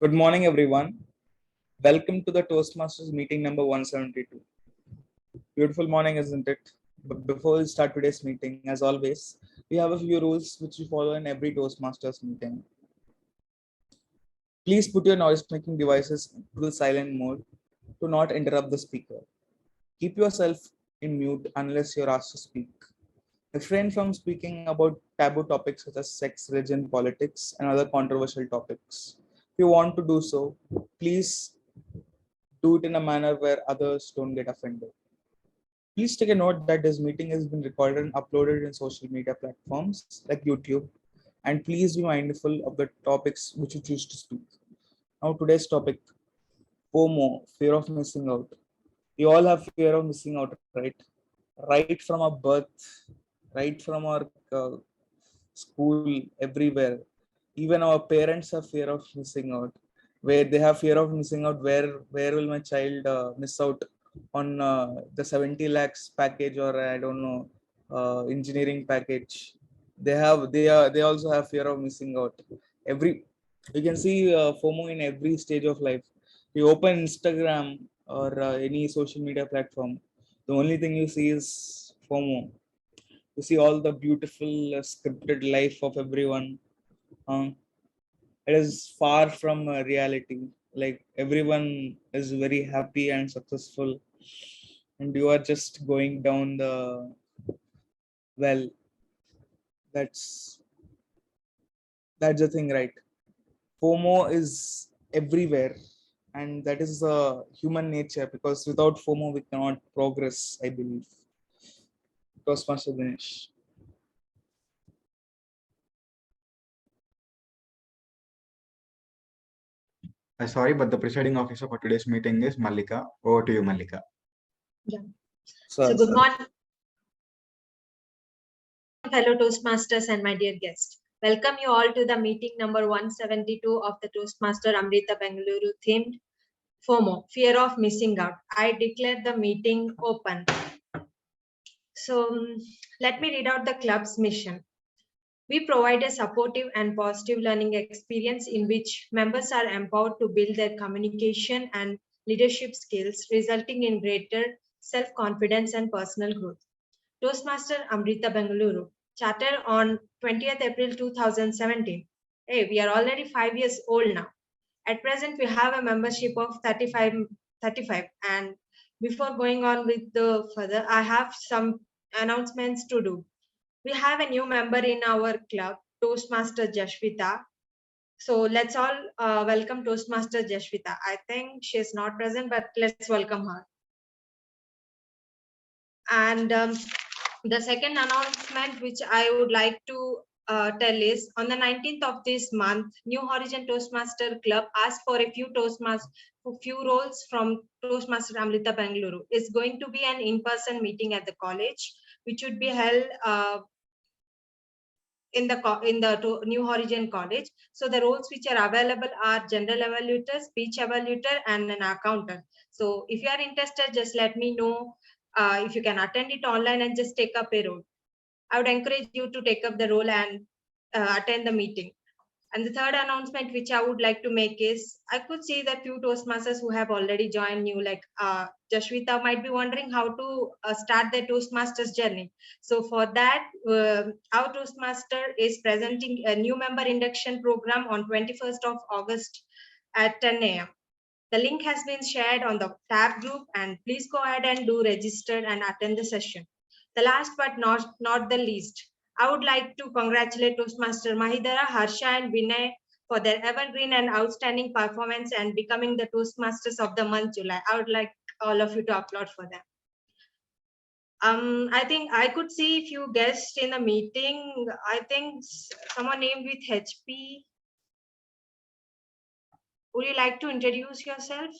Good morning, everyone. Welcome to the Toastmasters meeting number 172. Beautiful morning, isn't it? But before we start today's meeting, as always, we have a few rules which we follow in every Toastmasters meeting. Please put your noise-making devices to the silent mode to not interrupt the speaker. Keep yourself in mute unless you're asked to speak. Refrain from speaking about taboo topics such as sex, religion, politics, and other controversial topics. If you want to do so, please do it in a manner where others don't get offended. Please take a note that this meeting has been recorded and uploaded in social media platforms like YouTube, and please be mindful of the topics which you choose to speak. Now, today's topic, FOMO, fear of missing out. We all have fear of missing out, right? Right from our birth, right from our school, everywhere. Even our parents have fear of missing out. Where they have fear of missing out, where will my child miss out on the 70 lakhs package, or I don't know, engineering package. They also have fear of missing out. Every You can see FOMO in every stage of life. You open Instagram or any social media platform, the only thing you see is FOMO. You see all the beautiful scripted life of everyone. It is far from reality. Like everyone is very happy and successful, and you are just going down the well. That's that's the thing, right? FOMO is everywhere, and that is human nature. Because without FOMO, we cannot progress. I believe. Toastmaster Ganesh. Sorry, but the presiding officer for today's meeting is Mallika. Over to you, Mallika. Yeah. So Good morning, fellow Toastmasters and my dear guest. Welcome you all to the meeting number 172 of the Toastmaster Amrita Bengaluru themed FOMO, fear of missing out. I declare the meeting open. So let me read out the club's mission. We provide a supportive and positive learning experience in which members are empowered to build their communication and leadership skills, resulting in greater self-confidence and personal growth. Toastmaster Amrita Bengaluru, chartered on 20th April 2017. Hey, we are already 5 years old now. At present, we have a membership of 35. And before going on with the further, I have some announcements to do. We have a new member in our club, Toastmaster Jashvita. So let's all welcome Toastmaster Jashvita. I think she is not present, but let's welcome her. And the second announcement which I would like to tell is on the 19th of this month, New Horizon Toastmaster Club asked for a few roles from Toastmaster Amrita Bengaluru. It's going to be an in-person meeting at the college, which would be held in the New Horizon College. So the roles which are available are general evaluator, speech evaluator, and an accountant. So if you are interested, just let me know if you can attend it online and just take up a role. I would encourage you to take up the role and attend the meeting. And the third announcement which I would like to make is, I could see that few Toastmasters who have already joined new, like Jashvita might be wondering how to start their Toastmasters journey. So for that, our Toastmaster is presenting a new member induction program on 21st of August at 10 a.m. The link has been shared on the tab group, and please go ahead and do register and attend the session. The last but not the least, I would like to congratulate Toastmaster Maheedhara, Harsha, and Vinay for their evergreen and outstanding performance and becoming the Toastmasters of the month July. I would like all of you to applaud for them. I think I could see a few guests in the meeting. I think someone named with HP. Would you like to introduce yourself?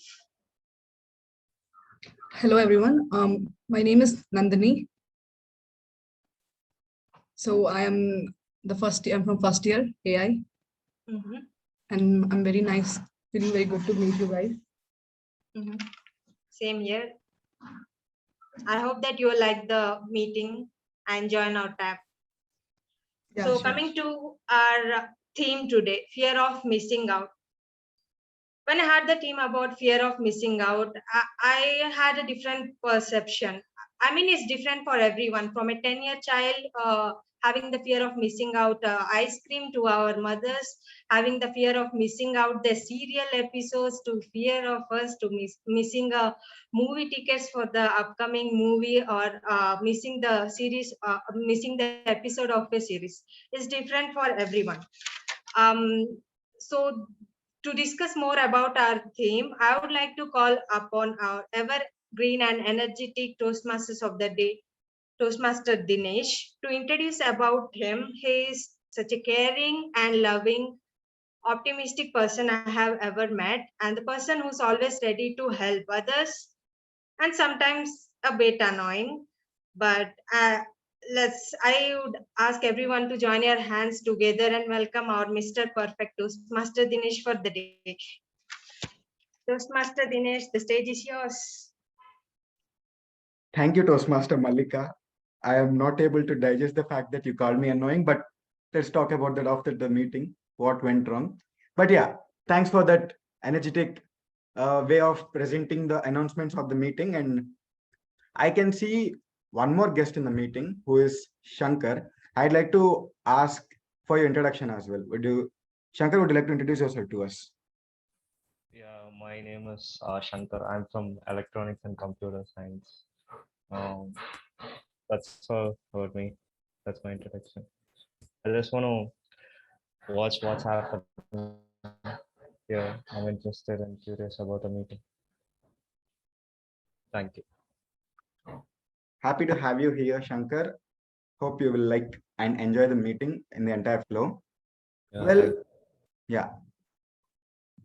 Hello, everyone. My name is Nandini. So I'm from first year AI. And I'm very nice, feeling very good to meet you guys. Same here. I hope that you will like the meeting and join our tab. Yeah, so sure. Coming to our theme today, fear of missing out. when I had the theme about fear of missing out, I had a different perception. I mean, it's different for everyone. From a 10-year child having the fear of missing out ice cream, to our mothers having the fear of missing out the serial episodes, to fear of us to missing movie tickets for the upcoming movie, or missing the series, missing the episode of a series. It's different for everyone. So to discuss more about our theme, I would like to call upon our evergreen and energetic Toastmasters of the day, Toastmaster Dinesh, to introduce about him. He is such a caring and loving, optimistic person I have ever met, and the person who's always ready to help others, and sometimes a bit annoying. But I would ask everyone to join your hands together and welcome our Mr. Perfect Toastmaster Dinesh for the day. Toastmaster Dinesh, the stage is yours. Thank you, Toastmaster Mallika. I am not able to digest the fact that you called me annoying, but let's talk about that after the meeting, what went wrong. But yeah, thanks for that energetic way of presenting the announcements of the meeting. And I can see one more guest in the meeting, who is Shankar. I'd like to ask for your introduction as well. Shankar, would you like to introduce yourself to us? Yeah, my name is Shankar. I'm from Electronics and Computer Science. That's all about me. That's my introduction. I just want to watch what's happening here. I'm interested and curious about the meeting. Thank you. Happy to have you here, Shankar. Hope you will like and enjoy the meeting in the entire flow. Yeah, Well, yeah.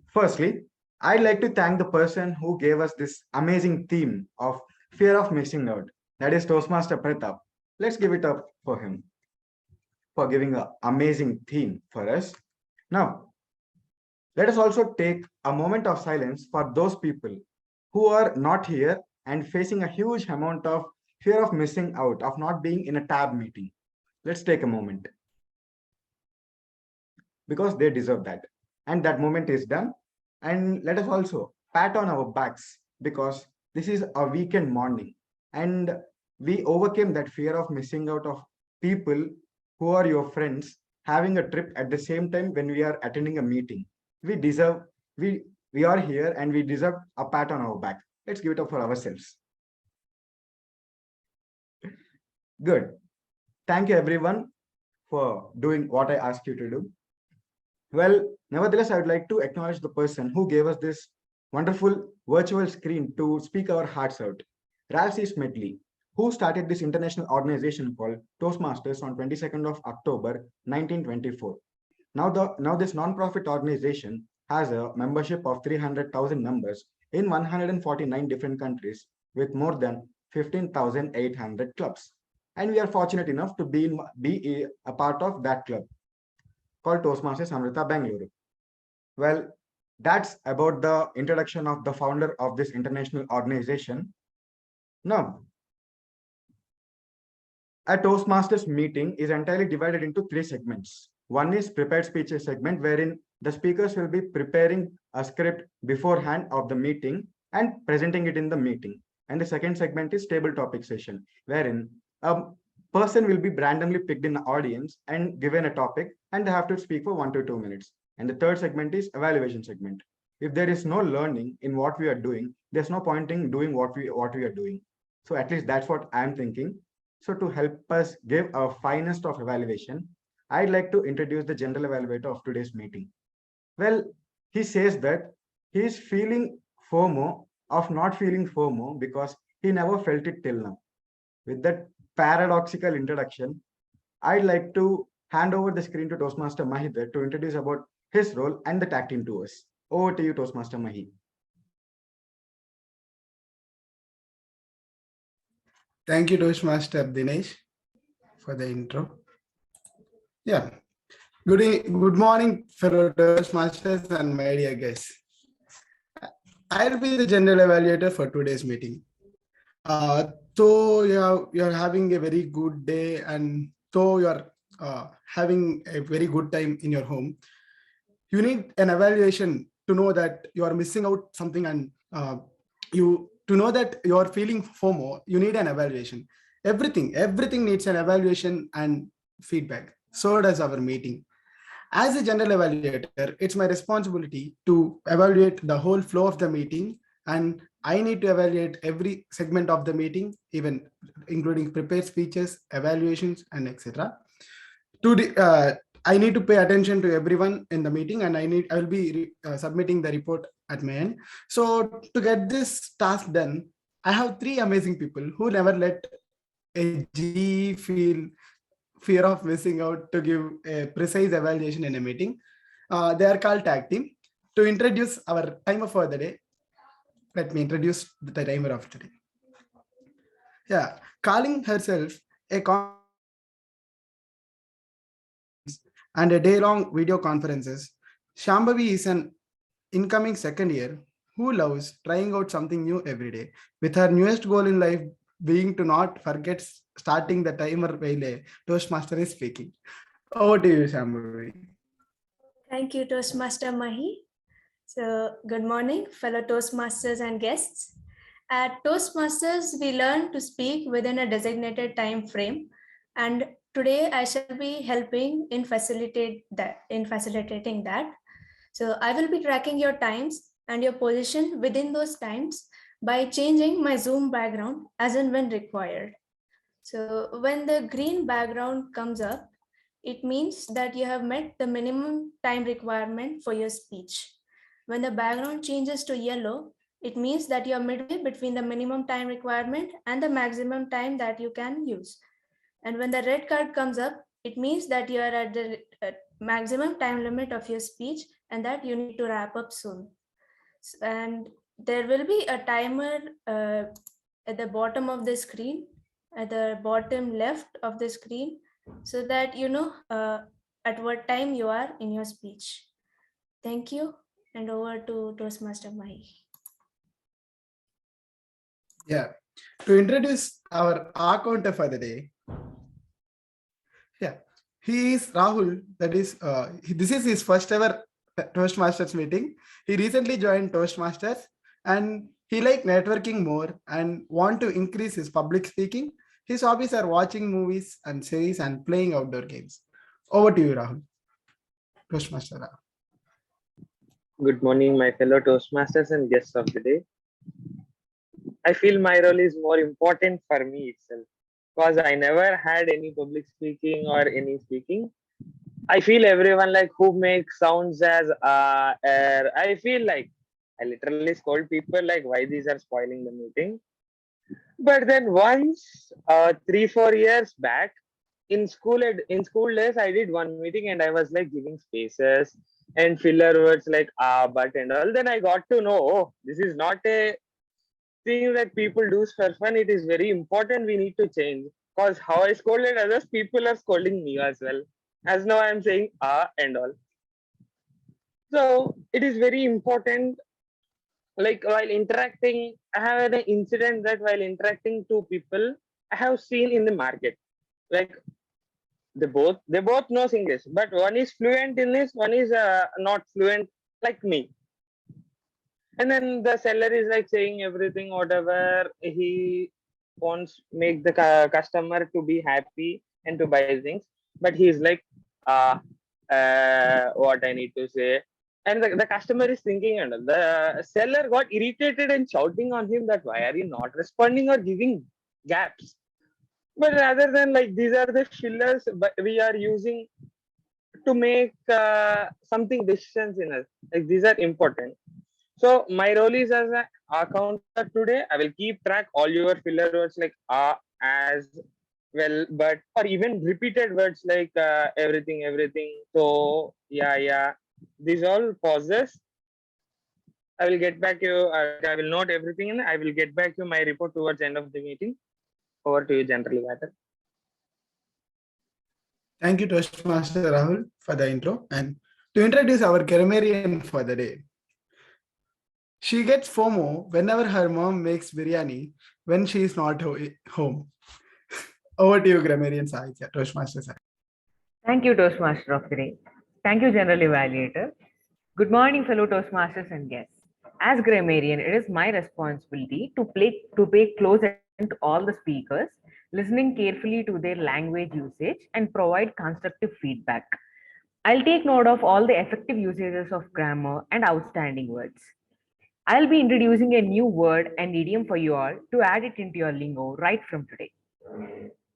Firstly, I'd like to thank the person who gave us this amazing theme of fear of missing out. That is Toastmaster Pratap. Let's give it up for him for giving an amazing theme for us. Now, let us also take a moment of silence for those people who are not here and facing a huge amount of fear of missing out, of not being in a tab meeting. Let's take a moment because they deserve that. And that moment is done. And let us also pat on our backs because this is a weekend morning and we overcame that fear of missing out of people who are your friends having a trip at the same time when we are attending a meeting. We are here and we deserve a pat on our back. Let's give it up for ourselves. Good. Thank you everyone for doing what I asked you to do. Well, nevertheless, I would like to acknowledge the person who gave us this wonderful virtual screen to speak our hearts out. Ralph C. Smedley, who started this international organization called Toastmasters on 22nd of October 1924. Now this non-profit organization has a membership of 300,000 members in 149 different countries with more than 15,800 clubs. And we are fortunate enough to be a part of that club called Toastmasters Amrita Bengaluru. Well, that's about the introduction of the founder of this international organization. Now, a Toastmasters meeting is entirely divided into 3 segments. One is prepared speeches segment, wherein the speakers will be preparing a script beforehand of the meeting and presenting it in the meeting. And the second segment is table topic session, wherein a person will be randomly picked in the audience and given a topic, and they have to speak for 1 to 2 minutes. And the third segment is evaluation segment. If there is no learning in what we are doing, there's no point in doing what we are doing. So at least that's what I'm thinking. So to help us give our finest of evaluation, I'd like to introduce the general evaluator of today's meeting. Well, he says that he is feeling FOMO of not feeling FOMO because he never felt it till now. With that paradoxical introduction, I'd like to hand over the screen to Toastmaster Maheedhara to introduce about his role and the tag team to us. Over to you, Toastmaster Mahi. Thank you, Toastmaster Dinesh, for the intro. Yeah. Good morning, fellow Toastmasters and my dear guests. I'll be the general evaluator for today's meeting. So you're having a very good day, and so you're having a very good time in your home, you need an evaluation to know that you are missing out something, and to know that you are feeling FOMO, you need an evaluation. Everything needs an evaluation and feedback. So does our meeting. As a general evaluator, it's my responsibility to evaluate the whole flow of the meeting, and I need to evaluate every segment of the meeting, even including prepared speeches, evaluations, and etc. I need to pay attention to everyone in the meeting, and I will be submitting the report at my end. So to get this task done, I have three amazing people who never let a G feel fear of missing out to give a precise evaluation in a meeting. They are called tag team. To introduce our timer for the day, let me introduce the timer of today. Yeah, calling herself a and a day-long video conferences, Shambhavi is an incoming second year who loves trying out something new every day, with her newest goal in life being to not forget starting the timer while a Toastmaster is speaking. Over to you, Shambhavi. Thank you, Toastmaster Mahi. So, good morning, fellow Toastmasters and guests. At Toastmasters, we learn to speak within a designated time frame, and today I shall be helping in facilitating that. So, I will be tracking your times and your position within those times by changing my Zoom background as and when required. So, when the green background comes up, it means that you have met the minimum time requirement for your speech. When the background changes to yellow, it means that you are midway between the minimum time requirement and the maximum time that you can use. And when the red card comes up, it means that you are at the maximum time limit of your speech and that you need to wrap up soon. And there will be a timer at the bottom of the screen, at the bottom left of the screen, so that you know at what time you are in your speech. Thank you, and over to Toastmaster Mahi. Yeah, to introduce our counter for the day. Yeah, he is Rahul. That is, this is his first ever Toastmasters meeting. He recently joined Toastmasters, and he like networking more and want to increase his public speaking. His hobbies are watching movies and series and playing outdoor games. Over to you, Rahul. Toastmaster Rahul. Good morning, my fellow Toastmasters and guests of the day. I feel my role is more important for me itself because I never had any public speaking or any speaking. I feel everyone like who makes sounds as air. I feel like I literally scold people like why these are spoiling the meeting. But then once 3-4 years back in school days, I did one meeting and I was like giving spaces and filler words like but and all. Then I got to know, oh, this is not a thing that people do for fun. It is very important. We need to change because how I scolded others, people are scolding me as well. As now I am saying and all. So it is very important. Like while interacting, I have an incident that while interacting two people, I have seen in the market. Like they both know English, but one is fluent in this, one is not fluent like me. And then the seller is like saying everything, whatever he wants, make the customer to be happy and to buy things. But he's like, what I need to say. And the customer is thinking, and the seller got irritated and shouting on him that why are you not responding or giving gaps? But rather than like these are the fillers but we are using to make something decisions in us. Like these are important. So my role is as an accountant today. I will keep track all your filler words like as well, but or even repeated words like everything. So yeah. These all pauses. I will get back you. I will note everything and I will get back you my report towards the end of the meeting. Over to you, General Evaluator. Thank you, Toastmaster Rahul, for the intro. And to introduce our Grammarian for the day. She gets FOMO whenever her mom makes biryani when she is not home. Over to you, Grammarian Saahithya, Toastmaster Saahithya. Thank you, Toastmaster of the day. Thank you, General Evaluator. Good morning, fellow Toastmasters and guests. As grammarian, it is my responsibility to pay close attention to all the speakers, listening carefully to their language usage, and provide constructive feedback. I'll take note of all the effective usages of grammar and outstanding words. I'll be introducing a new word and idiom for you all to add it into your lingo right from today.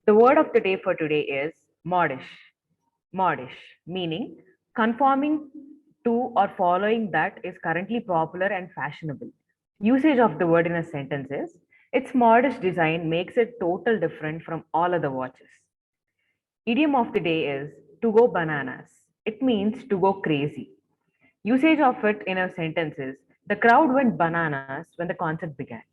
The word of the day for today is modish. Modish, meaning conforming to or following that is currently popular and fashionable. Usage of the word in a sentence is its modish design makes it total different from all other watches. Idiom of the day is to go bananas. It means to go crazy. Usage of it in a sentence is the crowd went bananas when the concert began.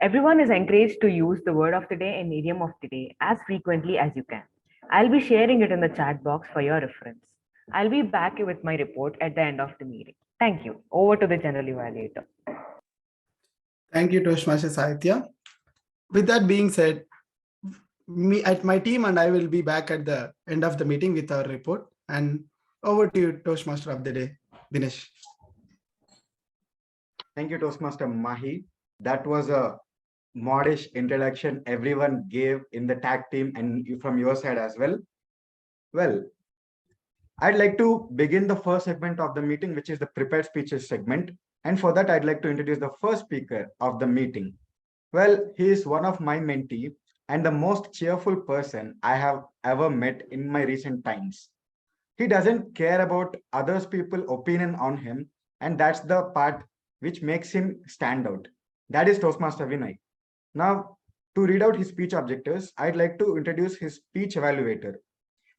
Everyone is encouraged to use the word of the day and idiom of the day as frequently as you can. I'll be sharing it in the chat box for your reference. I'll be back with my report at the end of the meeting. Thank you. Over to the general evaluator. Thank you, Toastmaster Saahithya. With that being said, my team and I will be back at the end of the meeting with our report. And over to you, Toastmaster of the day, Dinesh. Thank you, Toastmaster Mahi. That was a modish introduction everyone gave in the tag team and from your side as well. Well, I'd like to begin the first segment of the meeting, which is the prepared speeches segment. And for that, I'd like to introduce the first speaker of the meeting. Well, he is one of my mentees and the most cheerful person I have ever met in my recent times. He doesn't care about others people's opinion on him, and that's the part which makes him stand out. That is Toastmaster Vinay. Now, to read out his speech objectives, I'd like to introduce his speech evaluator.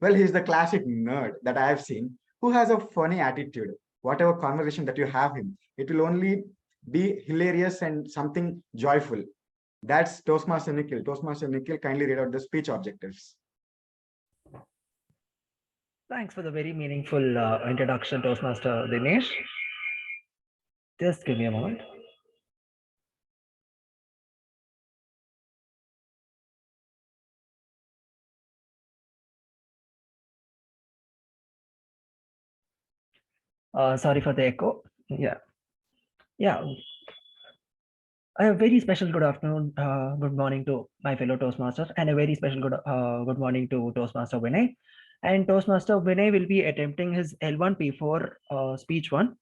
Well, he's the classic nerd that I have seen who has a funny attitude. Whatever conversation that you have him, it will only be hilarious and something joyful. That's Toastmaster Nikhil. Toastmaster Nikhil, kindly read out the speech objectives. Thanks for the very meaningful introduction, Toastmaster Dinesh. Just give me a moment. Sorry for the echo. Yeah. A very special good afternoon, good morning to my fellow Toastmasters, and a very special good morning to Toastmaster Vinay. And Toastmaster Vinay will be attempting his L1P4 speech 1,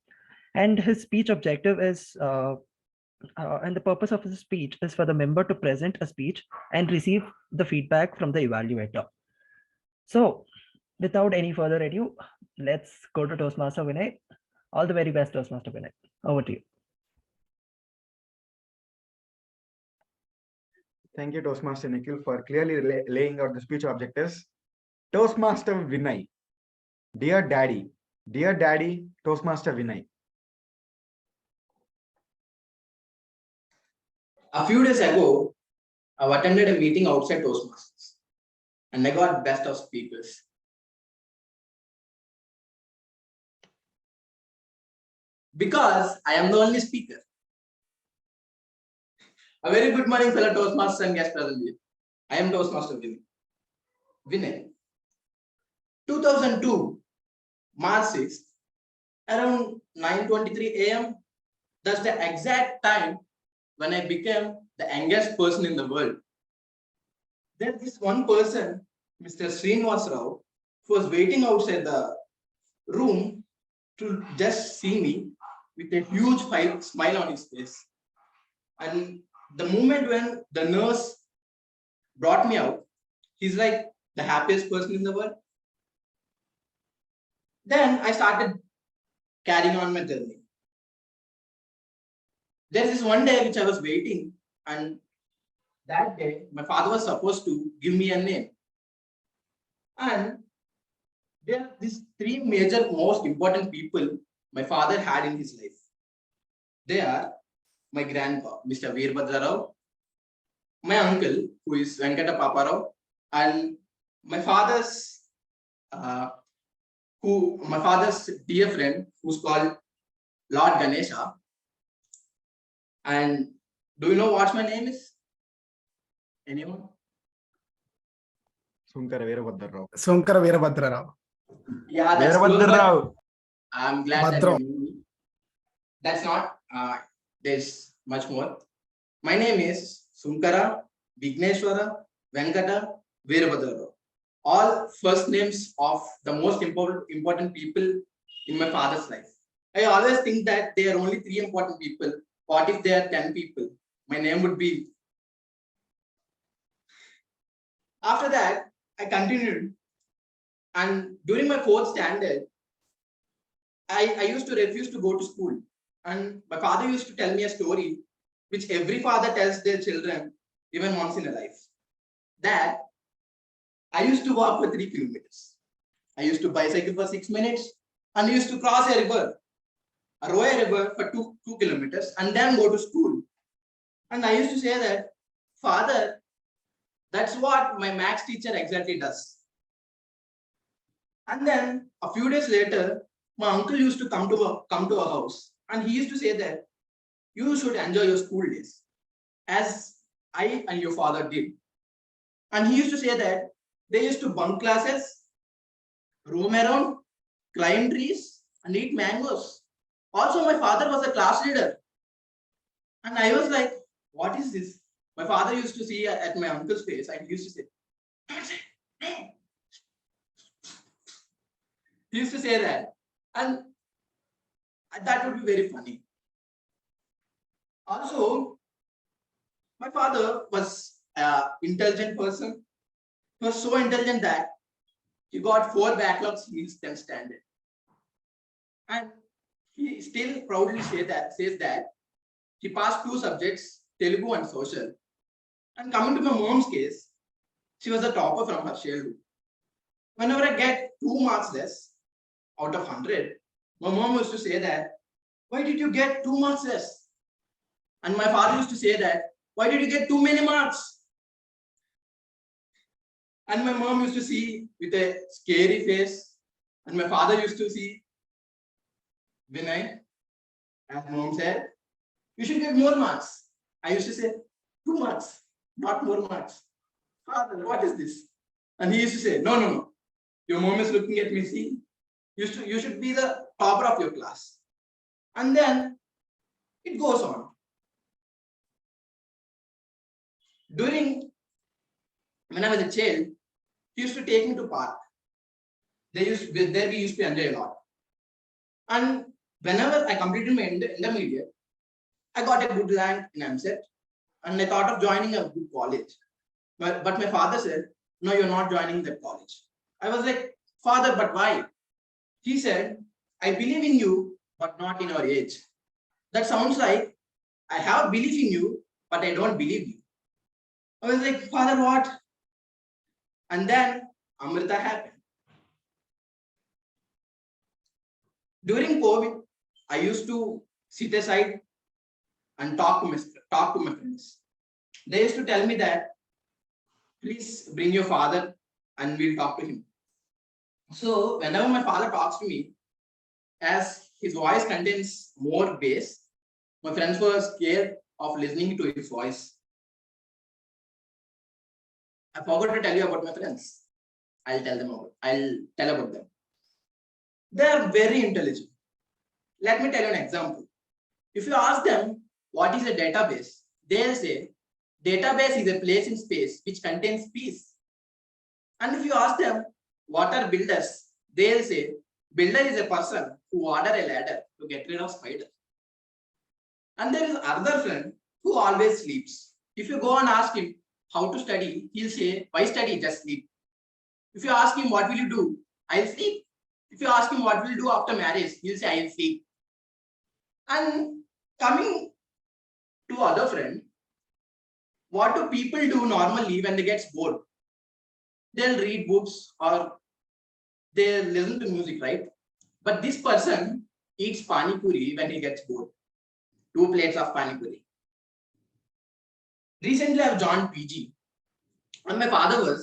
and his speech objective is, and the purpose of his speech is for the member to present a speech and receive the feedback from the evaluator. So, without any further ado, let's go to Toastmaster Vinay. All the very best, Toastmaster Vinay. Over to you. Thank you, Toastmaster Nikhil, for clearly laying out the speech objectives. Toastmaster Vinay. Dear Daddy, Toastmaster Vinay. A few days ago, I've attended a meeting outside Toastmasters, and I got best of speakers. Because I am the only speaker. A very good morning, fellow Toastmasters and guests present here. I am Toastmaster Vinay. Vinay. 2002, March 6th, around 9:23 a.m. That's the exact time when I became the youngest person in the world. There's this one person, Mr. Srinivas Rao, who was waiting outside the room to just see me with a huge smile on his face. And the moment when the nurse brought me out, he's like the happiest person in the world. Then I started carrying on my journey. There's this one day which I was waiting, and that day my father was supposed to give me a name. And there are these three major most important people my father had in his life. They are my grandpa, Mr. Veerbhadra Rao, my uncle, who is Venkata Papa Rao, and my father's dear friend, who's called Lord Ganesha. And do you know what my name is? Anyone? Sunkara Veerabhadra Rao. Sunkara Veerabhadra Rao. Yeah, that's close, but I'm glad that you knew me. That's not, there's much more. My name is Sunkara, Vigneshwara, Venkata, Veerabhadra. All first names of the most important people in my father's life. I always think that there are only 3 important people. What if there are 10 people? My name would be. After that, I continued. And during my 4th standard, I used to refuse to go to school. And my father used to tell me a story which every father tells their children even once in a life. That I used to walk for 3 kilometers. I used to bicycle for 6 minutes and I used to cross a river, a river for 2 kilometers and then go to school. And I used to say that, Father, that's what my maths teacher exactly does. And then a few days later, my uncle used to come to our house and he used to say that you should enjoy your school days as I and your father did. And he used to say that they used to bunk classes, roam around, climb trees, and eat mangoes. Also, my father was a class leader. And I was like, what is this? My father used to see at my uncle's face and he used to say, don't say, no. He used to say that. And that would be very funny. Also, my father was an intelligent person. He was so intelligent that he got 4 backlogs in his 10th standard. And he still proudly says that he passed 2 subjects, Telugu and social. And coming to my mom's case, she was a topper from her childhood. Whenever I get 2 marks less out of 100, my mom used to say that, why did you get 2 marks less? And my father used to say that, why did you get too many marks? And my mom used to see with a scary face. And my father used to see, Vinay, as mom said, you should get more marks. I used to say, 2 marks, not more marks. Father, what is this? And he used to say, no. Your mom is looking at me, see, you should be the topper of your class. And then it goes on. When I was a child, he used to take me to park. There we used to enjoy a lot. And whenever I completed my intermediate, I got a good rank in MSET and I thought of joining a good college. But my father said, no, you're not joining that college. I was like, Father, but why? He said, I believe in you, but not in your age. That sounds like I have belief in you, but I don't believe you. I was like, Father, what? And then Amrita happened. During COVID, I used to sit aside and talk to my friends. They used to tell me that, please bring your father and we'll talk to him. So whenever my father talks to me, as his voice contains more bass, my friends were scared of listening to his voice. I forgot to tell you about my friends. I'll tell about them. They are very intelligent. Let me tell you an example. If you ask them what is a database, they'll say database is a place in space which contains peace. And if you ask them what are builders, they'll say builder is a person who order a ladder to get rid of spider. And there is another friend who always sleeps. If you go and ask him how to study, he'll say, why study? Just sleep. If you ask him what will you do? I'll sleep. If you ask him what will you do after marriage, he'll say, I'll sleep. And coming to other friend, what do people do normally when they get bored? They'll read books or they listen to music, right? But this person eats pani puri when he gets bored. 2 plates of pani puri. Recently, I've joined PG, and my father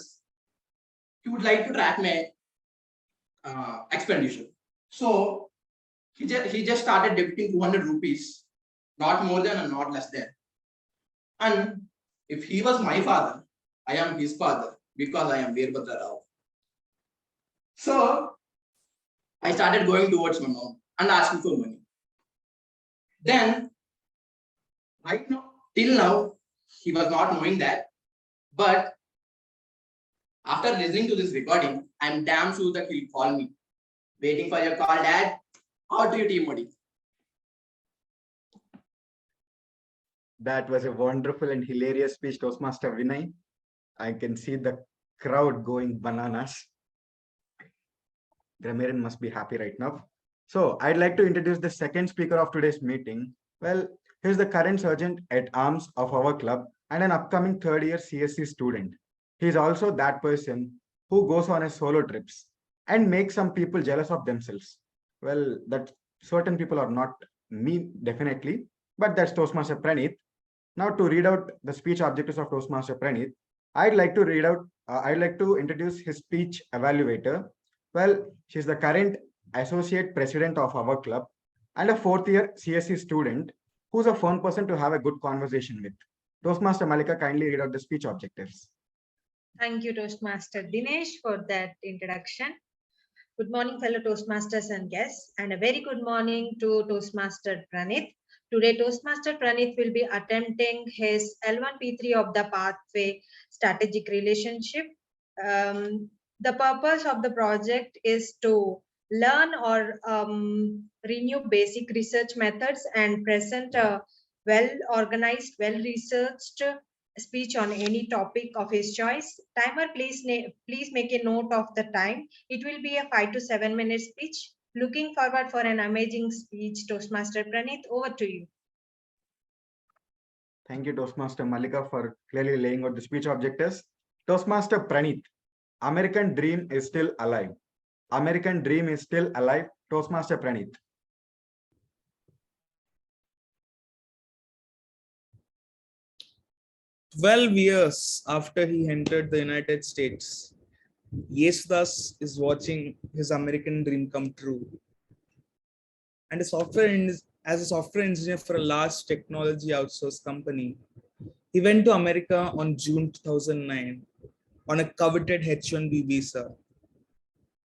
he would like to track my expenditure. So he just started debiting 200 rupees, not more than and not less than. And if he was my father, I am his father because I am Veerbhadra Rao. So I started going towards my mom and asking for money. Then, right now, till now, he was not knowing that. But after listening to this recording, I'm damn sure that he'll call me. Waiting for your call, Dad. How do you, TMoD? That was a wonderful and hilarious speech, Toastmaster Vinay. I can see the crowd going bananas. Grammarian must be happy right now. So I'd like to introduce the second speaker of today's meeting. Well, he's the current sergeant at arms of our club and an upcoming third year CSC student. He's also that person who goes on a solo trips and makes some people jealous of themselves. Well, that certain people are not me, definitely, but that's Toastmaster Praneeth. Now, to read out the speech objectives of Toastmaster Praneeth, I'd like to introduce his speech evaluator. Well, she's the current associate president of our club and a fourth year CSC student who's a fun person to have a good conversation with. Toastmaster Mallika, kindly read out the speech objectives. Thank you, Toastmaster Dinesh, for that introduction. Good morning, fellow Toastmasters and guests, and a very good morning to Toastmaster Praneeth. Today, Toastmaster Praneeth will be attempting his L1P3 of the Pathway Strategic Relationship. The purpose of the project is to learn or renew basic research methods and present a well-organized, well-researched speech on any topic of his choice. Timer, please make a note of the time. It will be a 5 to 7 minute speech. Looking forward for an amazing speech, Toastmaster Praneeth. Over to you. Thank you, Toastmaster Mallika, for clearly laying out the speech objectives. Toastmaster Praneeth, American dream is still alive. American dream is still alive. Toastmaster Praneeth. "12 years after he entered the United States, Yesudas is watching his American dream come true. And as a software engineer for a large technology outsource company, he went to America on June 2009 on a coveted H-1B visa.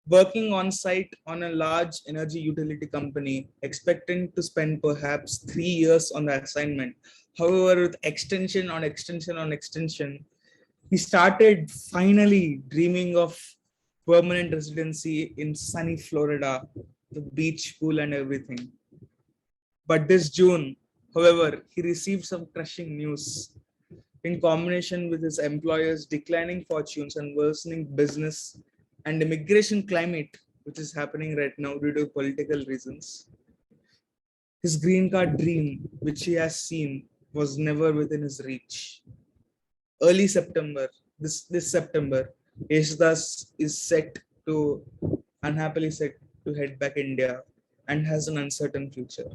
Working on site on a large energy utility company, expecting to spend perhaps 3 years on the assignment. However, with extension on extension on extension, he started finally dreaming of permanent residency in sunny Florida, the beach, pool, and everything. But this June, however, he received some crushing news. In combination with his employer's declining fortunes and worsening business and immigration climate, which is happening right now due to political reasons, his green card dream, which he has seen, was never within his reach. Early September, this September, Yesudas is unhappily set to head back India and has an uncertain future.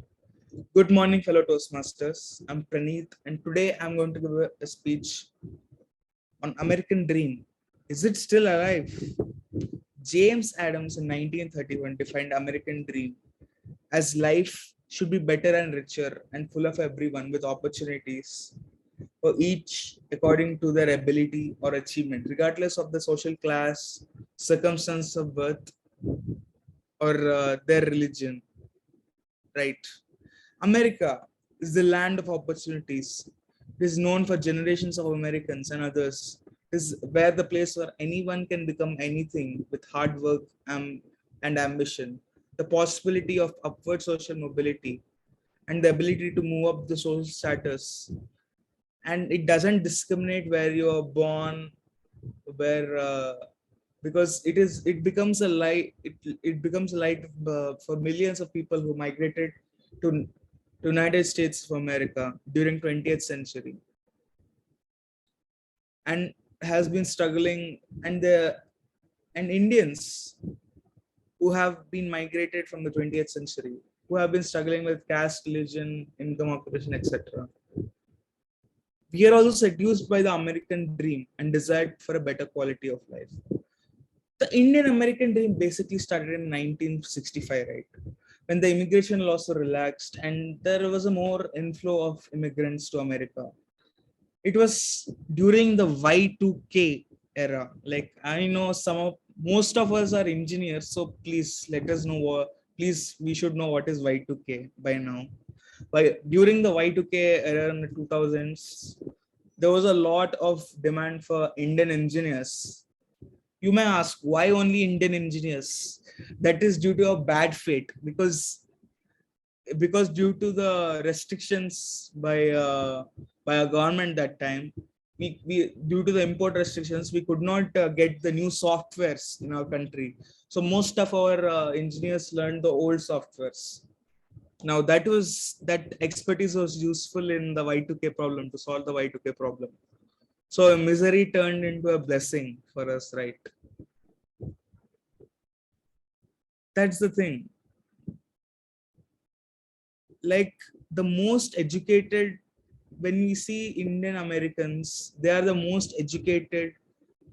Good morning, fellow Toastmasters. I'm Praneeth, and today I'm going to give a speech on American Dream. Is it still alive? James Adams in 1931 defined American Dream as life should be better and richer and full of everyone with opportunities for each according to their ability or achievement, regardless of the social class, circumstance of birth, or their religion. Right? America is the land of opportunities. It is known for generations of Americans and others. It is where the place where anyone can become anything with hard work and ambition. The possibility of upward social mobility and the ability to move up the social status. And it doesn't discriminate where you are born, because it becomes a light. It becomes a light for millions of people who migrated to United States of America during 20th century and has been struggling, and Indians who have been migrated from the 20th century, who have been struggling with caste, religion, income, occupation, etc. We are also seduced by the American dream and desired for a better quality of life. The Indian American dream basically started in 1965, right? When the immigration laws were relaxed and there was a more inflow of immigrants to America. It was during the Y2K era. Like, I know most of us are engineers, so please let us know we should know what is Y2K by now. During the Y2K era in the 2000s, there was a lot of demand for Indian engineers. You may ask, why only Indian engineers? That is due to a bad fate, because due to the restrictions by a government that time, we due to the import restrictions, we could not get the new softwares in our country. So most of our engineers learned the old softwares. Now that expertise was useful in the Y2K problem, to solve the Y2K problem. So misery turned into a blessing for us, right? That's the thing. Like the most educated, when we see Indian Americans, they are the most educated.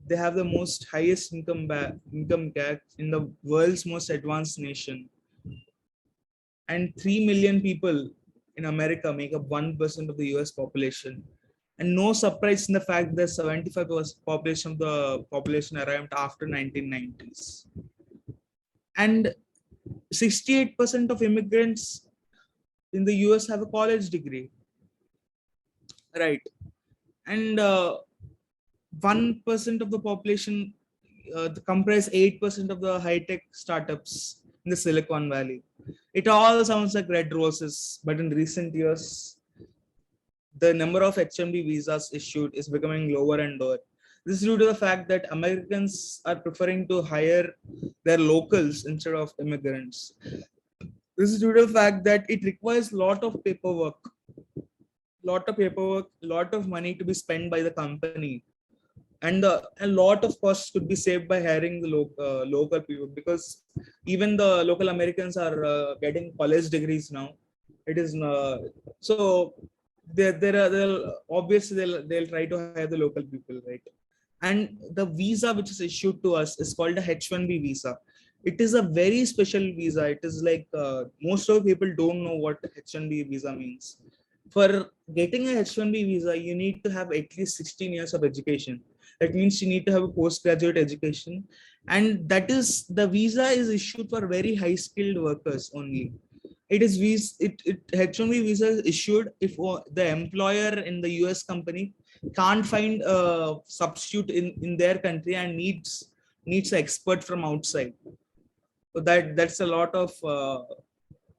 They have the most highest income gap in the world's most advanced nation. And 3 million people in America make up 1% of the US population. And no surprise in the fact that 75% population of the population arrived after 1990s. And 68% of immigrants in the US have a college degree. Right. And 1% of the population comprise 8% of the high-tech startups in the Silicon Valley. It all sounds like red roses, but in recent years, the number of H-1B visas issued is becoming lower and lower. This is due to the fact that Americans are preferring to hire their locals instead of immigrants. This is due to the fact that it requires a lot of paperwork, lot of money to be spent by the company. And a lot of costs could be saved by hiring the local people, because even the local Americans are getting college degrees now. It is so they'll obviously they'll try to hire the local people, right? And the visa which is issued to us is called a H-1B visa. It is a very special visa. It is like most of the people don't know what H-1B visa means. For getting a H-1B visa, you need to have at least 16 years of education. That means you need to have a postgraduate education, and that is the visa is issued for very high skilled workers only. It is H-1B visa is issued if the employer in the US company can't find a substitute in their country and needs an expert from outside. So that's a lot of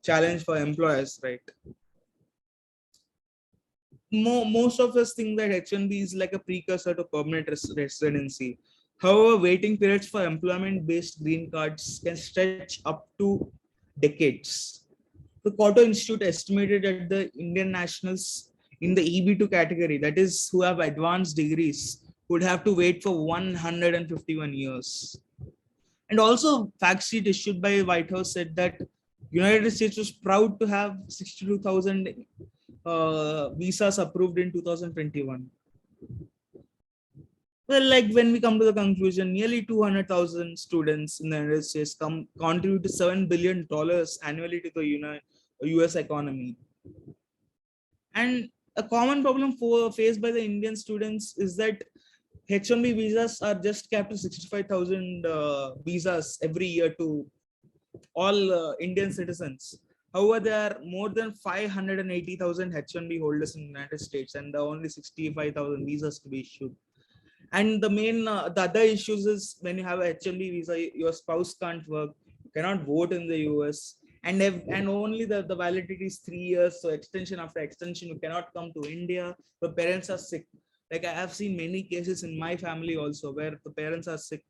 challenge for employers, right? Most of us think that H-1B is like a precursor to permanent residency. However, waiting periods for employment-based green cards can stretch up to decades. The Cato Institute estimated that the Indian nationals in the EB2 category, that is, who have advanced degrees, would have to wait for 151 years. And also, fact sheet issued by White House said that United States was proud to have 62,000 visas approved in 2021. Well, like when we come to the conclusion, nearly 200,000 students in the United States contribute to $7 billion annually to the US economy. And a common problem faced by the Indian students is that H-1B visas are just capped to 65,000 visas every year to all Indian citizens. However, there are more than 580,000 H-1B holders in the United States, and there are only 65,000 visas to be issued. And the other issues is when you have a H-1B visa, your spouse can't work, you cannot vote in the US, and only the validity is 3 years. So extension after extension, you cannot come to India. The parents are sick. Like I have seen many cases in my family also where the parents are sick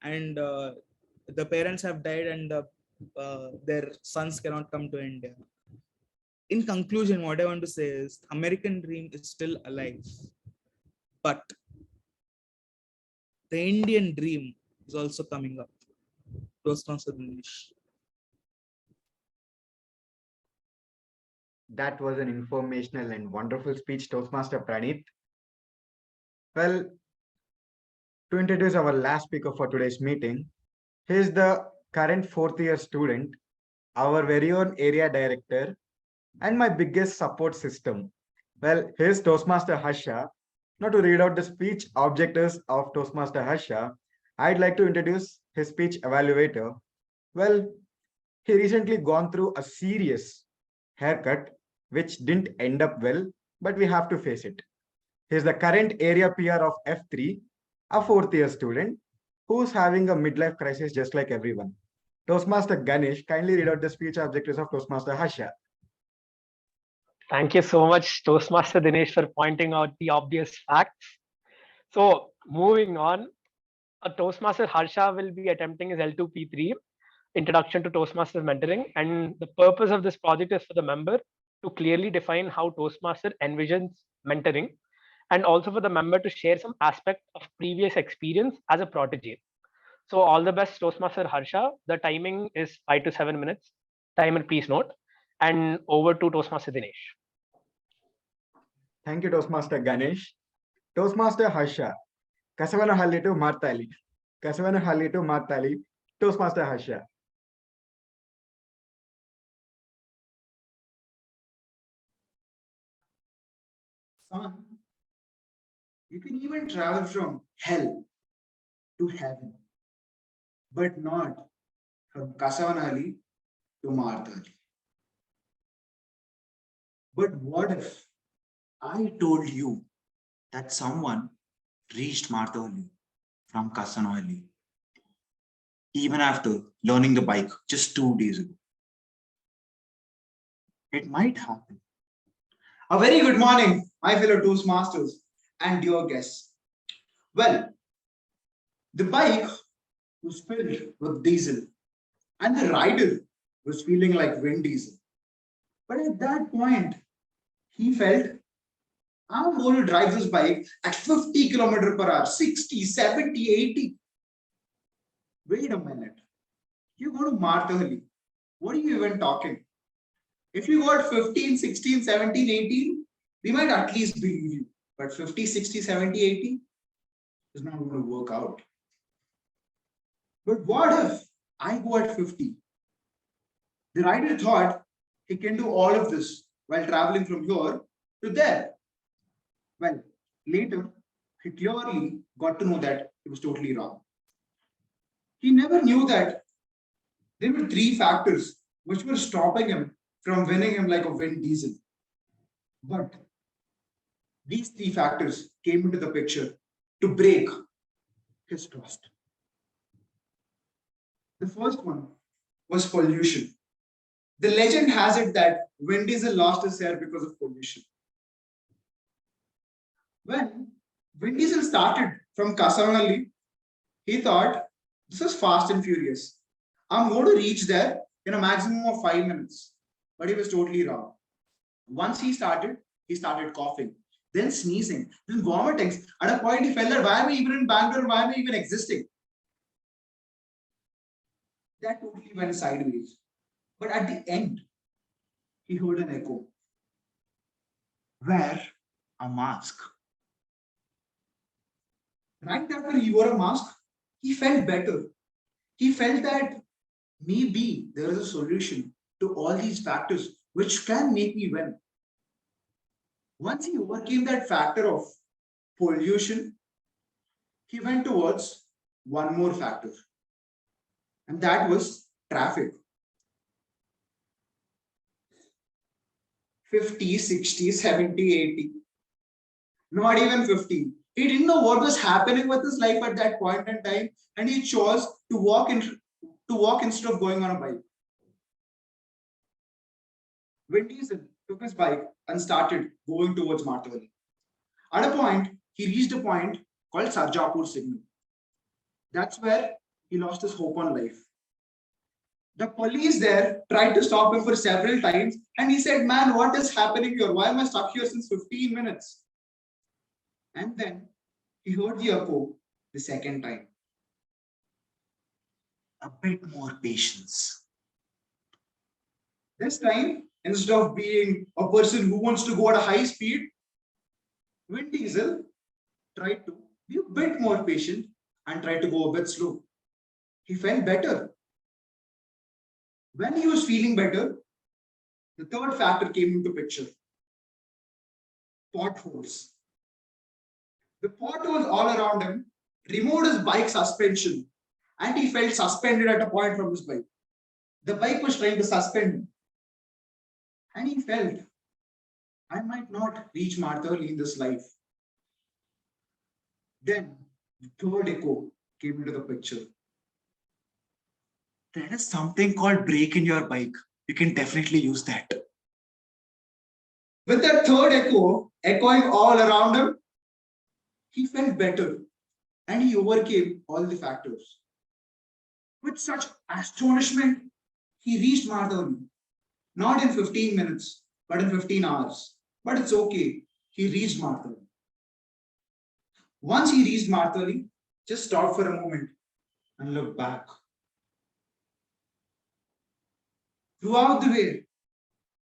and the parents have died and their sons cannot come to India. In conclusion, what I want to say is the American dream is still alive, but the Indian dream is also coming up. Toastmasters Dinesh. That was an informational and wonderful speech, Toastmaster Praneeth. Well, to introduce our last speaker for today's meeting, he is the current fourth-year student, our very own area director, and my biggest support system. Well, here's Toastmaster Harsha. Now to read out the speech objectives of Toastmaster Harsha, I'd like to introduce his speech evaluator. Well, he recently gone through a serious haircut which didn't end up well, but we have to face it. He's the current area PR of F3, a fourth-year student who's having a midlife crisis just like everyone. Toastmaster Ganesh, kindly read out the speech objectives of Toastmaster Harsha. Thank you so much, Toastmaster Dinesh, for pointing out the obvious facts. So, moving on, a Toastmaster Harsha will be attempting his L2P3, Introduction to Toastmasters Mentoring. And the purpose of this project is for the member to clearly define how Toastmaster envisions mentoring, and also for the member to share some aspect of previous experience as a protege. So all the best, Toastmaster Harsha. The timing is 5 to 7 minutes. Timer, please note. And over to Toastmaster Dinesh. Thank you, Toastmaster Ganesh. Toastmaster Harsha. Kasavana Halli to Martali. Kasavana Halli to Martali. Toastmaster Harsha. Son, you can even travel from hell to heaven, but not from Kasavanali to Martali. But what if I told you that someone reached Martali from Kasanali even after learning the bike just 2 days ago? It might happen. A very good morning, my fellow Toastmasters and dear guests. Well, the bike was filled with diesel and the rider was feeling like Vin Diesel. But at that point, he felt, I'm going to drive this bike at 50 km/h, 60, 70, 80. Wait a minute. You go to Martali. What are you even talking? If you got 15, 16, 17, 18, we might at least believe you. But 50, 60, 70, 80 is not going to work out. But what if I go at 50? The rider thought he can do all of this while traveling from here to there. Well, later, he clearly got to know that he was totally wrong. He never knew that there were 3 factors which were stopping him from winning him like a Vin Diesel. But these 3 factors came into the picture to break his trust. The first one was pollution. The legend has it that Vin Diesel lost his hair because of pollution. When Vin Diesel started from Kasavanali, he thought, this is fast and furious. I'm going to reach there in a maximum of 5 minutes. But he was totally wrong. Once he started coughing, then sneezing, then vomiting. At a point, he felt that why am I even in Bangalore? Why am I even existing? That totally went sideways. But at the end, he heard an echo. Wear a mask. Right after he wore a mask, he felt better. He felt that maybe there is a solution to all these factors which can make me win. Once he overcame that factor of pollution, he went towards one more factor, and that was traffic. 50, 60, 70, 80, not even 50. He didn't know what was happening with his life at that point in time, and he chose to walk instead of going on a bike. Vin Diesel took his bike and started going towards Martali. At a point, he reached a point called Sarjapur Signal. That's where he lost his hope on life. The police there tried to stop him for several times, and he said, man, what is happening here? Why am I stuck here since 15 minutes? And then he heard the echo the second time. A bit more patience. This time, instead of being a person who wants to go at a high speed, Vin Diesel tried to be a bit more patient and tried to go a bit slow. He felt better. When he was feeling better, the third factor came into picture. Potholes. The potholes all around him removed his bike suspension, and he felt suspended at a point from his bike. The bike was trying to suspend him. And he felt I might not reach Martha early in this life. Then the third echo came into the picture. There is something called brake in your bike. You can definitely use that. With that third echo echoing all around him, he felt better and he overcame all the factors. With such astonishment, he reached Martha not in 15 minutes, but in 15 hours. But it's okay. He reached Martha. Once he reached Martha, just stop for a moment and look back. Throughout the way,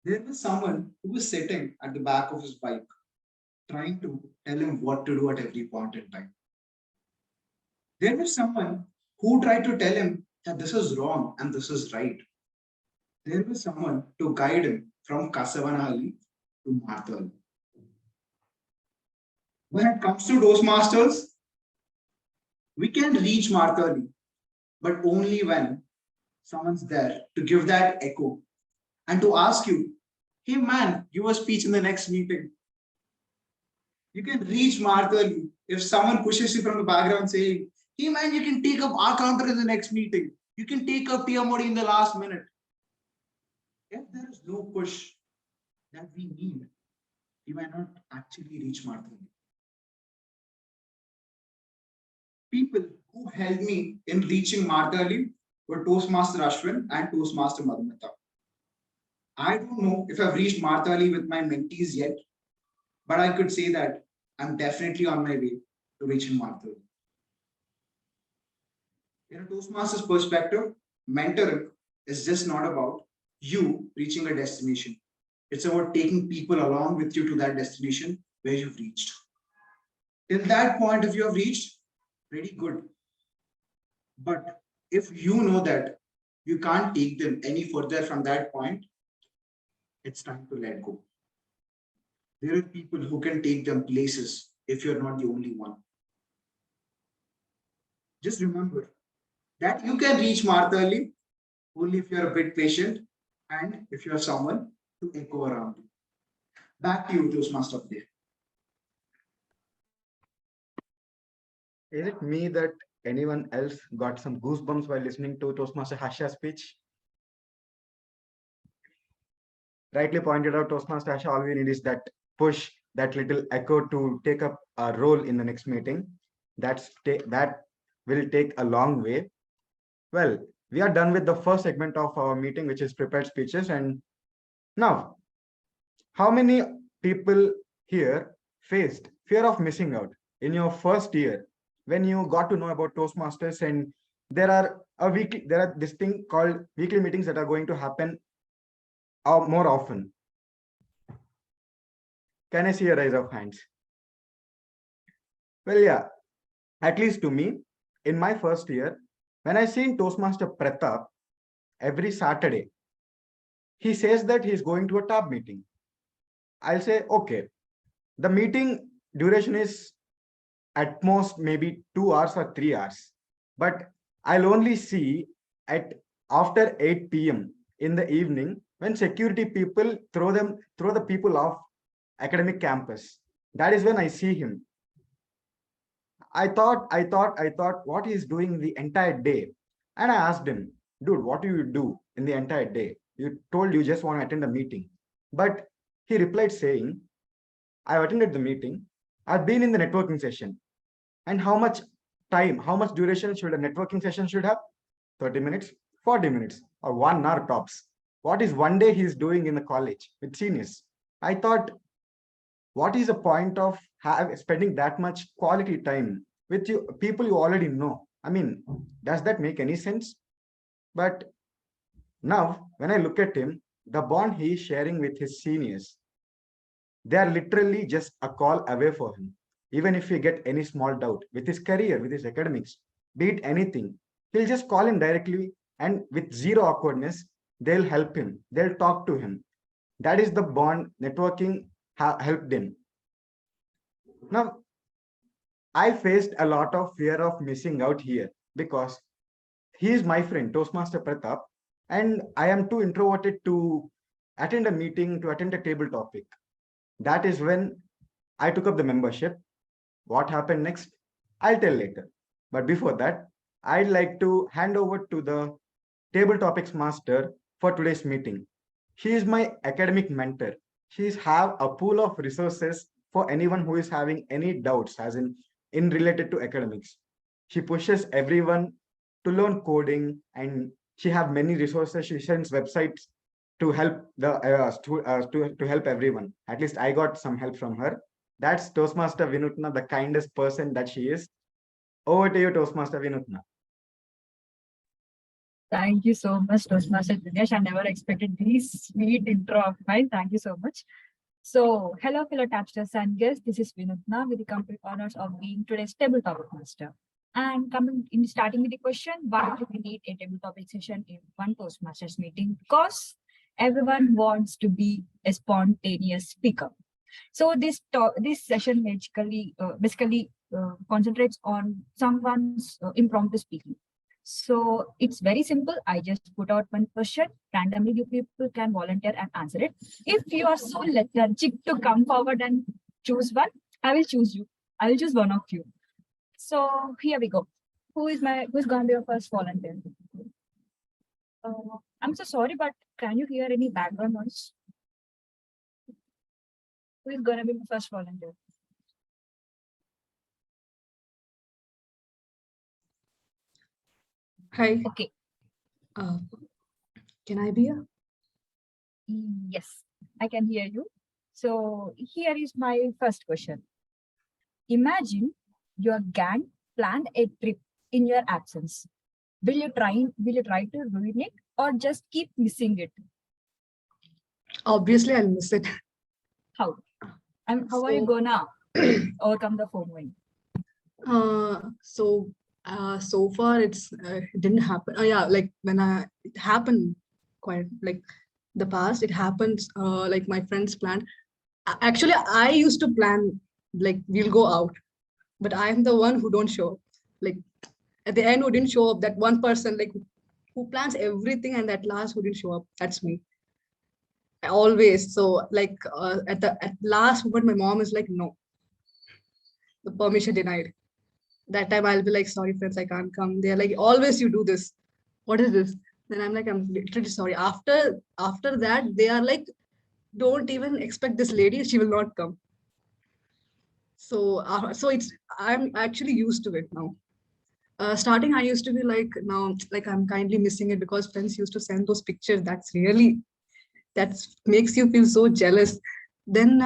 there was someone who was sitting at the back of his bike, trying to tell him what to do at every point in time. There was someone who tried to tell him that this is wrong and this is right. There was someone to guide him from Kasavanahalli to Marthal. When it comes to Toastmasters, we can reach Marthal, but only when someone's there to give that echo and to ask you, hey man, give a speech in the next meeting. You can reach Marthal if someone pushes you from the background saying, hey man, you can take up our counter in the next meeting. You can take up TMoD in the last minute. If there is no push that we need, we might not actually reach Marthal. People who helped me in reaching Marthal were Toastmaster Ashwin and Toastmaster Madhumita. I don't know if I've reached Marthal with my mentees yet, but I could say that I'm definitely on my way to reaching Marthal. In a Toastmaster's perspective, mentoring is just not about you reaching a destination. It's about taking people along with you to that destination where you've reached. Till that point, if you have reached, pretty good. But if you know that you can't take them any further from that point, it's time to let go. There are people who can take them places if you're not the only one. Just remember that you can reach Marthal only if you're a bit patient and if you have someone to echo around you. Back to you, Toastmaster of the day. Is it me that anyone else got some goosebumps while listening to Toastmaster Harsha's speech? Rightly pointed out, Toastmaster Harsha, all we need is that push, that little echo to take up a role in the next meeting. That will take a long way. Well, we are done with the first segment of our meeting, which is prepared speeches. And now, how many people here faced fear of missing out in your first year when you got to know about Toastmasters? And there are this thing called weekly meetings that are going to happen more often. Can I see a raise of hands? Well, yeah, at least to me, in my first year, when I seen Toastmaster Pratap every Saturday, he says that he's going to a tab meeting. I'll say, okay, the meeting duration is at most maybe 2 hours or 3 hours, but I'll only see at after 8 p.m. in the evening when security people throw the people off academic campus. That is when I see him. I thought what he's doing the entire day. And I asked him, dude, what do you do in the entire day? You told you just want to attend a meeting. But he replied saying, I've attended the meeting. I've been in the networking session. And how much time, how much duration should a networking session should have? 30 minutes, 40 minutes, or 1 hour tops. What is one day he's doing in the college with seniors? I thought, what is the point of spending that much quality time with people you already know? I mean, does that make any sense? But now, when I look at him, the bond he is sharing with his seniors, they are literally just a call away for him. Even if he get any small doubt with his career, with his academics, be it anything, he'll just call him directly, and with zero awkwardness, they'll help him. They'll talk to him. That is the bond networking helped him. Now, I faced a lot of fear of missing out here because he is my friend, Toastmaster Pratap, and I am too introverted to attend a meeting, to attend a table topic. That is when I took up the membership. What happened next? I'll tell later. But before that, I'd like to hand over to the table topics master for today's meeting. She is my academic mentor. She's have a pool of resources for anyone who is having any doubts as in related to academics. She pushes everyone to learn coding, and she have many resources. She sends websites to help to help everyone. At least I got some help from her. That's Toastmaster Vinuthna, the kindest person that she is. Over to you, Toastmaster Vinuthna. Thank you so much, Toastmaster Dinesh. I never expected this sweet intro of mine. Thank you so much. So, hello, fellow Tapsters and guests. This is Vinuthna with the complete honors of being today's table topic master. And starting with the question, why do we need a table topic session in one Toastmasters meeting? Because everyone wants to be a spontaneous speaker. So this session basically concentrates on someone's impromptu speaking. So it's very simple. I just put out one question. Randomly, you people can volunteer and answer it. If you are so lethargic to come forward and choose one, I will choose you. I will choose one of you. So here we go. Who's going to be your first volunteer? I'm so sorry, but can you hear any background noise? Who is going to be the first volunteer? Hi. Okay. Can I be here? Yes, I can hear you. So here is my first question. Imagine your gang planned a trip in your absence. Will you try to ruin it or just keep missing it? Obviously, I'll miss it. How? How are you gonna overcome the FOMO? So far it didn't happen. Yeah, like when it happened quite like the past. It happens like my friends planned. Actually, I used to plan like we'll go out, but I'm the one who don't show up. Like at the end, who didn't show up. That one person like who plans everything and at last who didn't show up. That's me. Always. So like at last moment, my mom is like, no, the permission denied. That time I'll be like, sorry friends, I can't come. They're like, always you do this. What is this? Then I'm like, I'm literally sorry. After that, they are like, don't even expect this lady, she will not come. So I'm actually used to it now. Starting I used to be like, now like I'm kindly missing it because friends used to send those pictures. That makes you feel so jealous. Then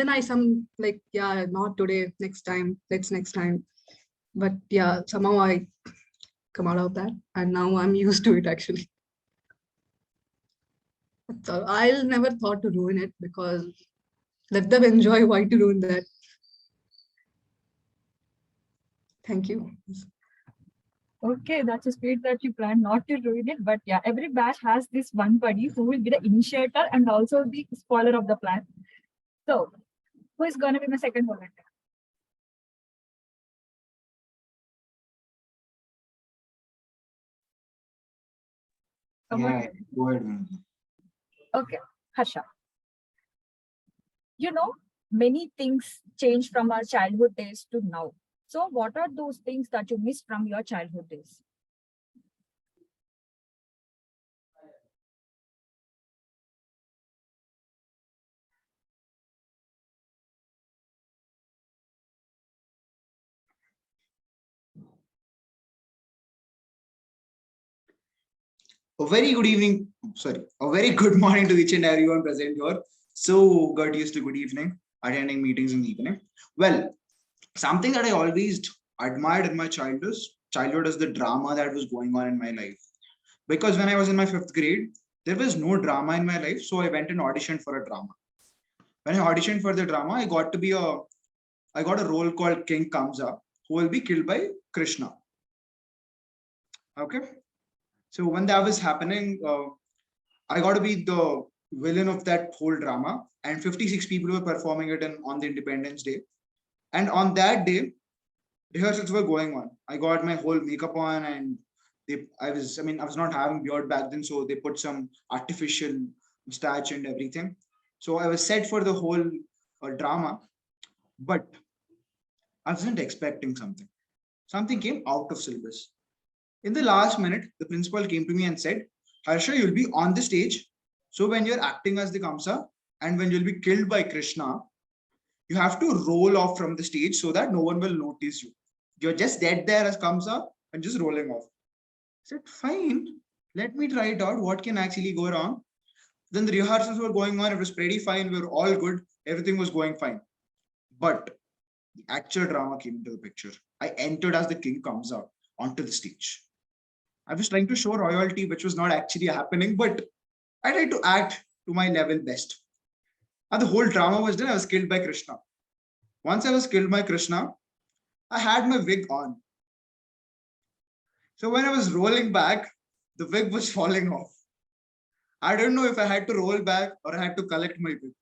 I some like, yeah, not today, next time, next time. But yeah, somehow I come out of that and now I'm used to it actually. So I'll never thought to ruin it because let them enjoy. Why to ruin that? Thank you. Okay, that's a speed that you plan not to ruin it. But yeah, every batch has this one buddy who will be the initiator and also the spoiler of the plan. So who is going to be my second volunteer? Yeah, go ahead. Okay, Harsha. You know, many things change from our childhood days to now. So what are those things that you miss from your childhood days? A very good evening. Sorry, a very good morning to each and everyone present here. So got used to good evening, attending meetings in the evening. Well, something that I always admired in my childhood is the drama that was going on in my life. Because when I was in my 5th grade, there was no drama in my life. So I went and auditioned for a drama. When I auditioned for the drama, I got a role called King Kamsa, who will be killed by Krishna. Okay. So when that was happening, I got to be the villain of that whole drama, and 56 people were performing it on the Independence Day. And on that day, rehearsals were going on. I got my whole makeup on, and I was not having beard back then, so they put some artificial moustache and everything. So I was set for the whole drama, but I wasn't expecting something. Something came out of syllabus. In the last minute, the principal came to me and said, Harsha, you'll be on the stage. So when you're acting as the Kamsa and when you'll be killed by Krishna, you have to roll off from the stage so that no one will notice you. You're just dead there as Kamsa and just rolling off. I said, fine, let me try it out. What can actually go wrong? Then the rehearsals were going on. It was pretty fine. We were all good. Everything was going fine. But the actual drama came into the picture. I entered as the king Kamsa onto the stage. I was trying to show royalty, which was not actually happening, but I tried to act to my level best. And the whole drama was done. I was killed by Krishna. Once I was killed by Krishna, I had my wig on. So when I was rolling back, the wig was falling off. I don't know if I had to roll back or I had to collect my wig.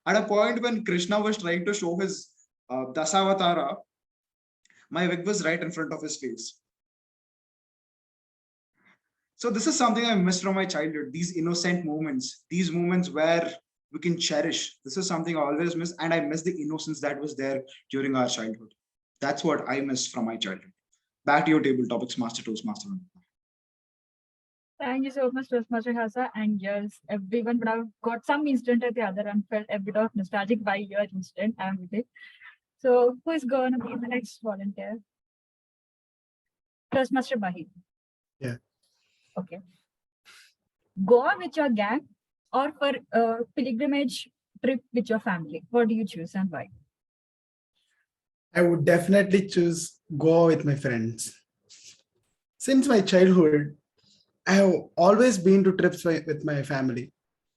At a point when Krishna was trying to show his Dasavatara, my wig was right in front of his face. So this is something I missed from my childhood, these innocent moments, these moments where we can cherish. This is something I always miss, and I miss the innocence that was there during our childhood. That's what I miss from my childhood. Back to your table topics, Master Toastmaster. Thank you so much, Toastmaster Harsha. And yes, everyone would have got some instant at the other and felt a bit of nostalgic by your instant. I'm with it. So who is going to be the next volunteer? Toastmaster Maheed. Yeah. Okay. Goa with your gang or for a pilgrimage trip with your family? What do you choose and why? I would definitely choose Goa with my friends. Since my childhood, I have always been to trips with my family.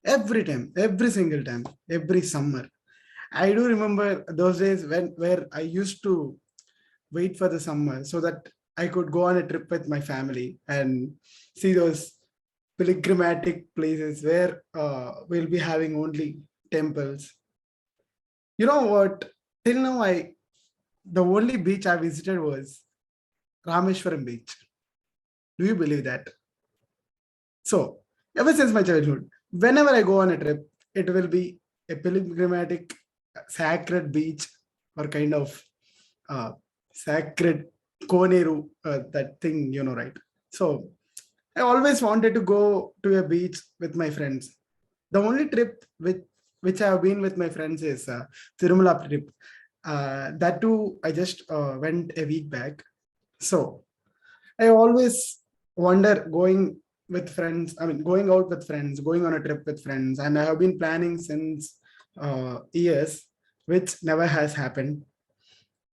Every time, every single time, every summer. I do remember those days where I used to wait for the summer so that I could go on a trip with my family and see those pilgrimatic places where we'll be having only temples. You know what? Till now, the only beach I visited was Rameshwaram beach. Do you believe that? So ever since my childhood, whenever I go on a trip, it will be a pilgrimatic sacred beach or kind of sacred Koneru, that thing, right? So I always wanted to go to a beach with my friends. The only trip which I have been with my friends is Tirumala trip. That too, I just went a week back. So I always wonder going with friends. I mean, going out with friends, going on a trip with friends, and I have been planning since years, which never has happened.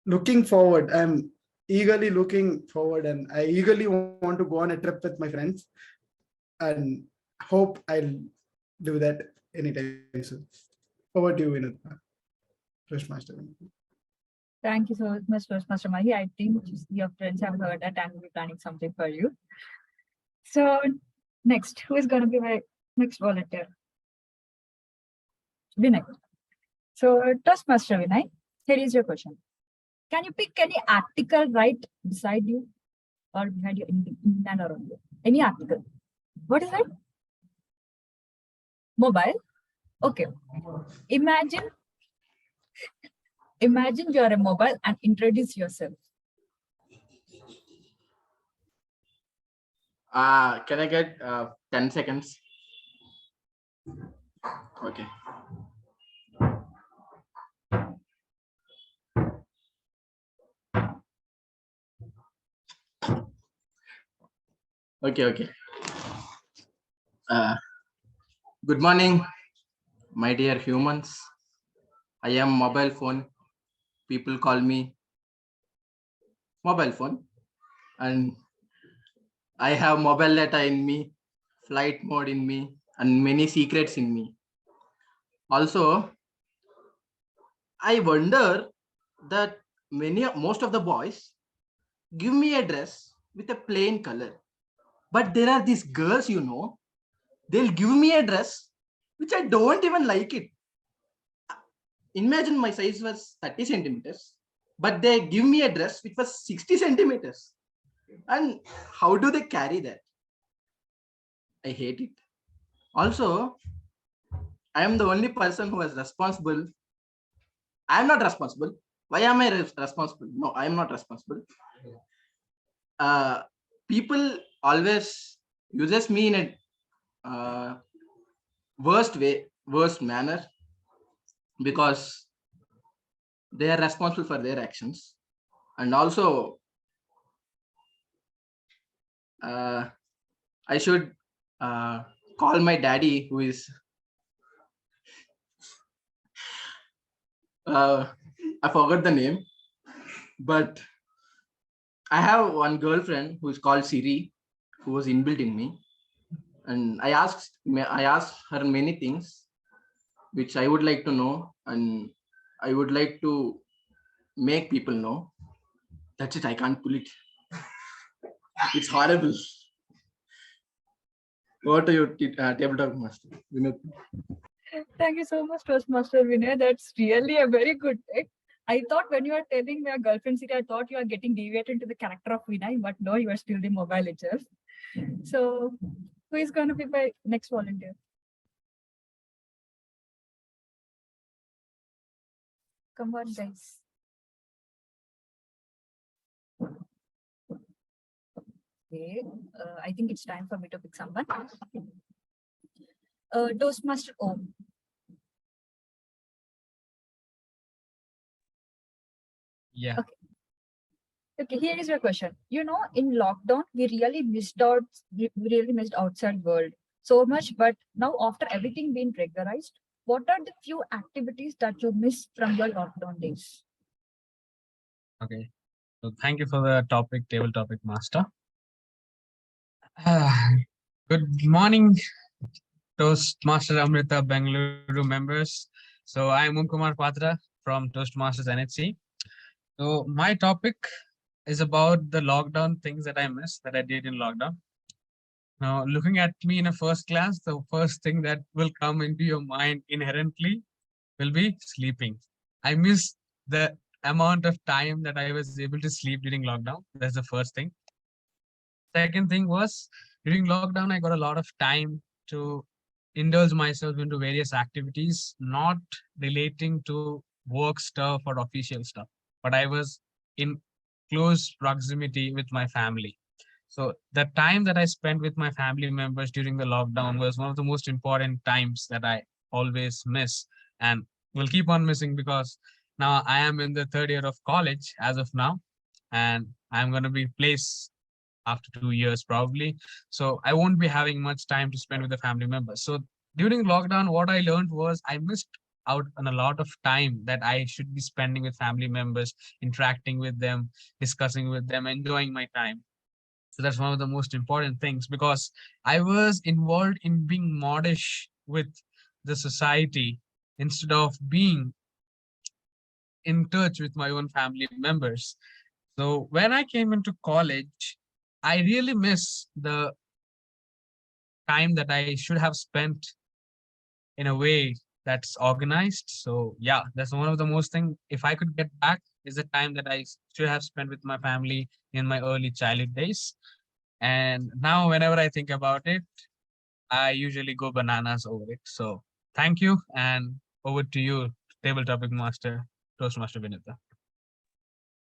Looking forward, I'm eagerly looking forward, and I eagerly want to go on a trip with my friends, and hope I'll do that anytime soon. Over to you, Vinuthna, Toastmaster. Thank you so much, Toastmaster Mahi. I think your friends have heard that and will be planning something for you. So next, who is going to be my next volunteer? Vinay. So Toastmaster Vinay, here is your question. Can you pick any article right beside you or behind you, in and around you? Any article. What is it? Mobile. Okay. Imagine you are a mobile and introduce yourself. Can I get 10 seconds? Okay. Okay. Good morning, my dear humans. I am mobile phone. People call me mobile phone, and I have mobile data in me, flight mode in me, and many secrets in me. Also, I wonder that most of the boys give me a dress with a plain color. But there are these girls, they'll give me a dress which I don't even like it. Imagine my size was 30 centimeters, but they give me a dress which was 60 centimeters. And how do they carry that? I hate it. Also, I am the only person who is responsible. I am not responsible. Why am I responsible? No, I am not responsible. People always uses me in a worst manner, because they are responsible for their actions. And also, I should call my daddy, who is I forgot the name, but I have one girlfriend who is called Siri, who was inbuilt in me, and I asked her many things which I would like to know, and I would like to make people know. That's it. I can't pull it. It's horrible. What are your tabletop master, Vinuthna? Thank you so much, Toastmaster Vinay. That's really a very good tip. I thought when you were telling your girlfriend Siri, I thought you are getting deviated into the character of Vinay, but no, you are still the mobile itself. So, who is going to be my next volunteer? Come on, guys. Okay, I think it's time for me to pick someone. Toastmaster Om. Yeah. Okay. Okay, here is your question. You know, in lockdown, we really missed outside world so much. But now, after everything being regularized, what are the few activities that you missed from your lockdown days? Okay. So thank you for the table topic master. Good morning, Toastmaster Amrita Bengaluru members. So I'm Kumar Patra from Toastmasters NHC. So my topic is about the lockdown things that I missed that I did in lockdown. Now, looking at me in a first class, the first thing that will come into your mind inherently will be sleeping. I miss the amount of time that I was able to sleep during lockdown. That's the first thing. Second thing was, during lockdown, I got a lot of time to indulge myself into various activities, not relating to work stuff or official stuff, but I was in close proximity with my family. So the time that I spent with my family members during the lockdown was one of the most important times that I always miss and will keep on missing, because now I am in the third year of college as of now, and I'm going to be placed after 2 years probably. So I won't be having much time to spend with the family members. So during lockdown, what I learned was I missed out on a lot of time that I should be spending with family members, interacting with them, discussing with them, enjoying my time. So that's one of the most important things, because I was involved in being modish with the society instead of being in touch with my own family members. So when I came into college, I really miss the time that I should have spent in a way that's organized. So yeah, that's one of the most thing. If I could get back, is the time that I should have spent with my family in my early childhood days. And now whenever I think about it, I usually go bananas over it. So thank you, and over to you, table topic master, Toastmaster Vinay.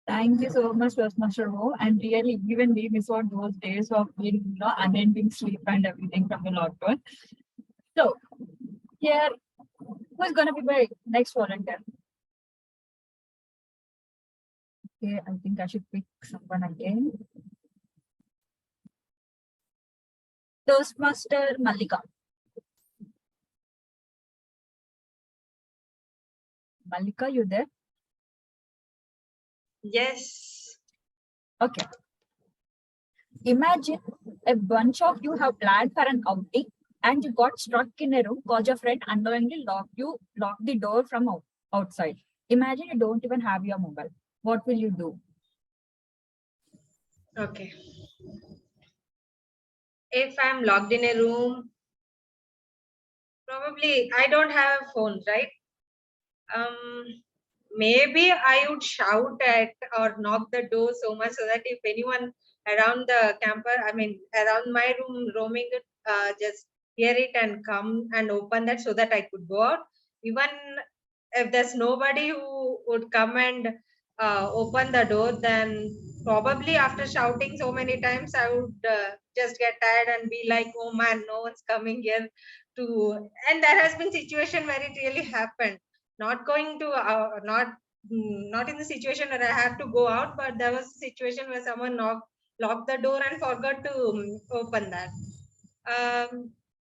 Thank you so much, Toastmaster Mo. And really, even we miss out those days of unending sleep and everything from the lockdown. So, here, who's going to be my next volunteer? Okay, I think I should pick someone again. Toastmaster Mallika. Mallika, you there? Yes. Okay. Imagine a bunch of you have planned for an outing and you got stuck in a room because your friend unknowingly locked the door from outside. Imagine you don't even have your mobile. What will you do? Okay. If I'm locked in a room, probably I don't have a phone, right? Maybe I would shout at or knock the door so much so that if anyone around the camper, around my room roaming, just hear it and come and open that so that I could go out. Even if there's nobody who would come and open the door, then probably after shouting so many times, I would just get tired and be like, oh man, no one's coming here to. And there has been situation where it really happened. Not going to, not in the situation where I have to go out, but there was a situation where someone locked the door and forgot to open that.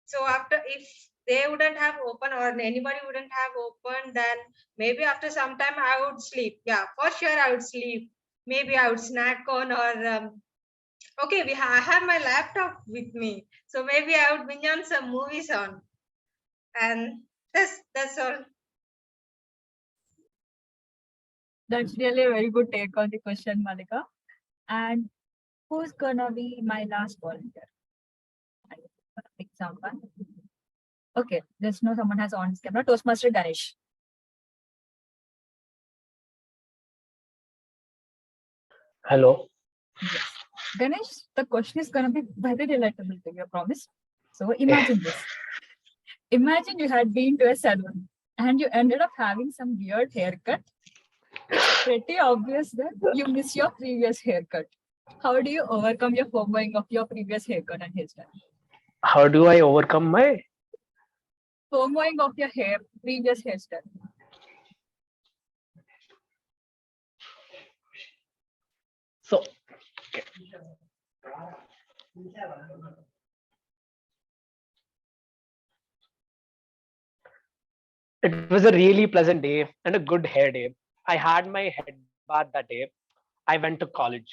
So after, if they wouldn't have opened or anybody wouldn't have opened, then maybe after some time I would sleep. Yeah, for sure I would sleep. Maybe I would snack on, or okay, I have my laptop with me, so maybe I would binge on some movies on, and that's all. That's really a very good take on the question, Mallika. And who's gonna be my last volunteer? I'm gonna pick someone. Okay, there's no someone has on his camera. Toastmaster Ganesh. Hello. Yes. Ganesh, the question is gonna be very relatable to you, I promise. So imagine this. Imagine you had been to a salon and you ended up having some weird haircut. It's pretty obvious that you miss your previous haircut. How do you overcome your FOMOing of your previous haircut and hairstyle? How do I overcome my FOMOing of your previous hairstyle? so? It was a really pleasant day and a good hair day. I had my head bath that day. I went to college.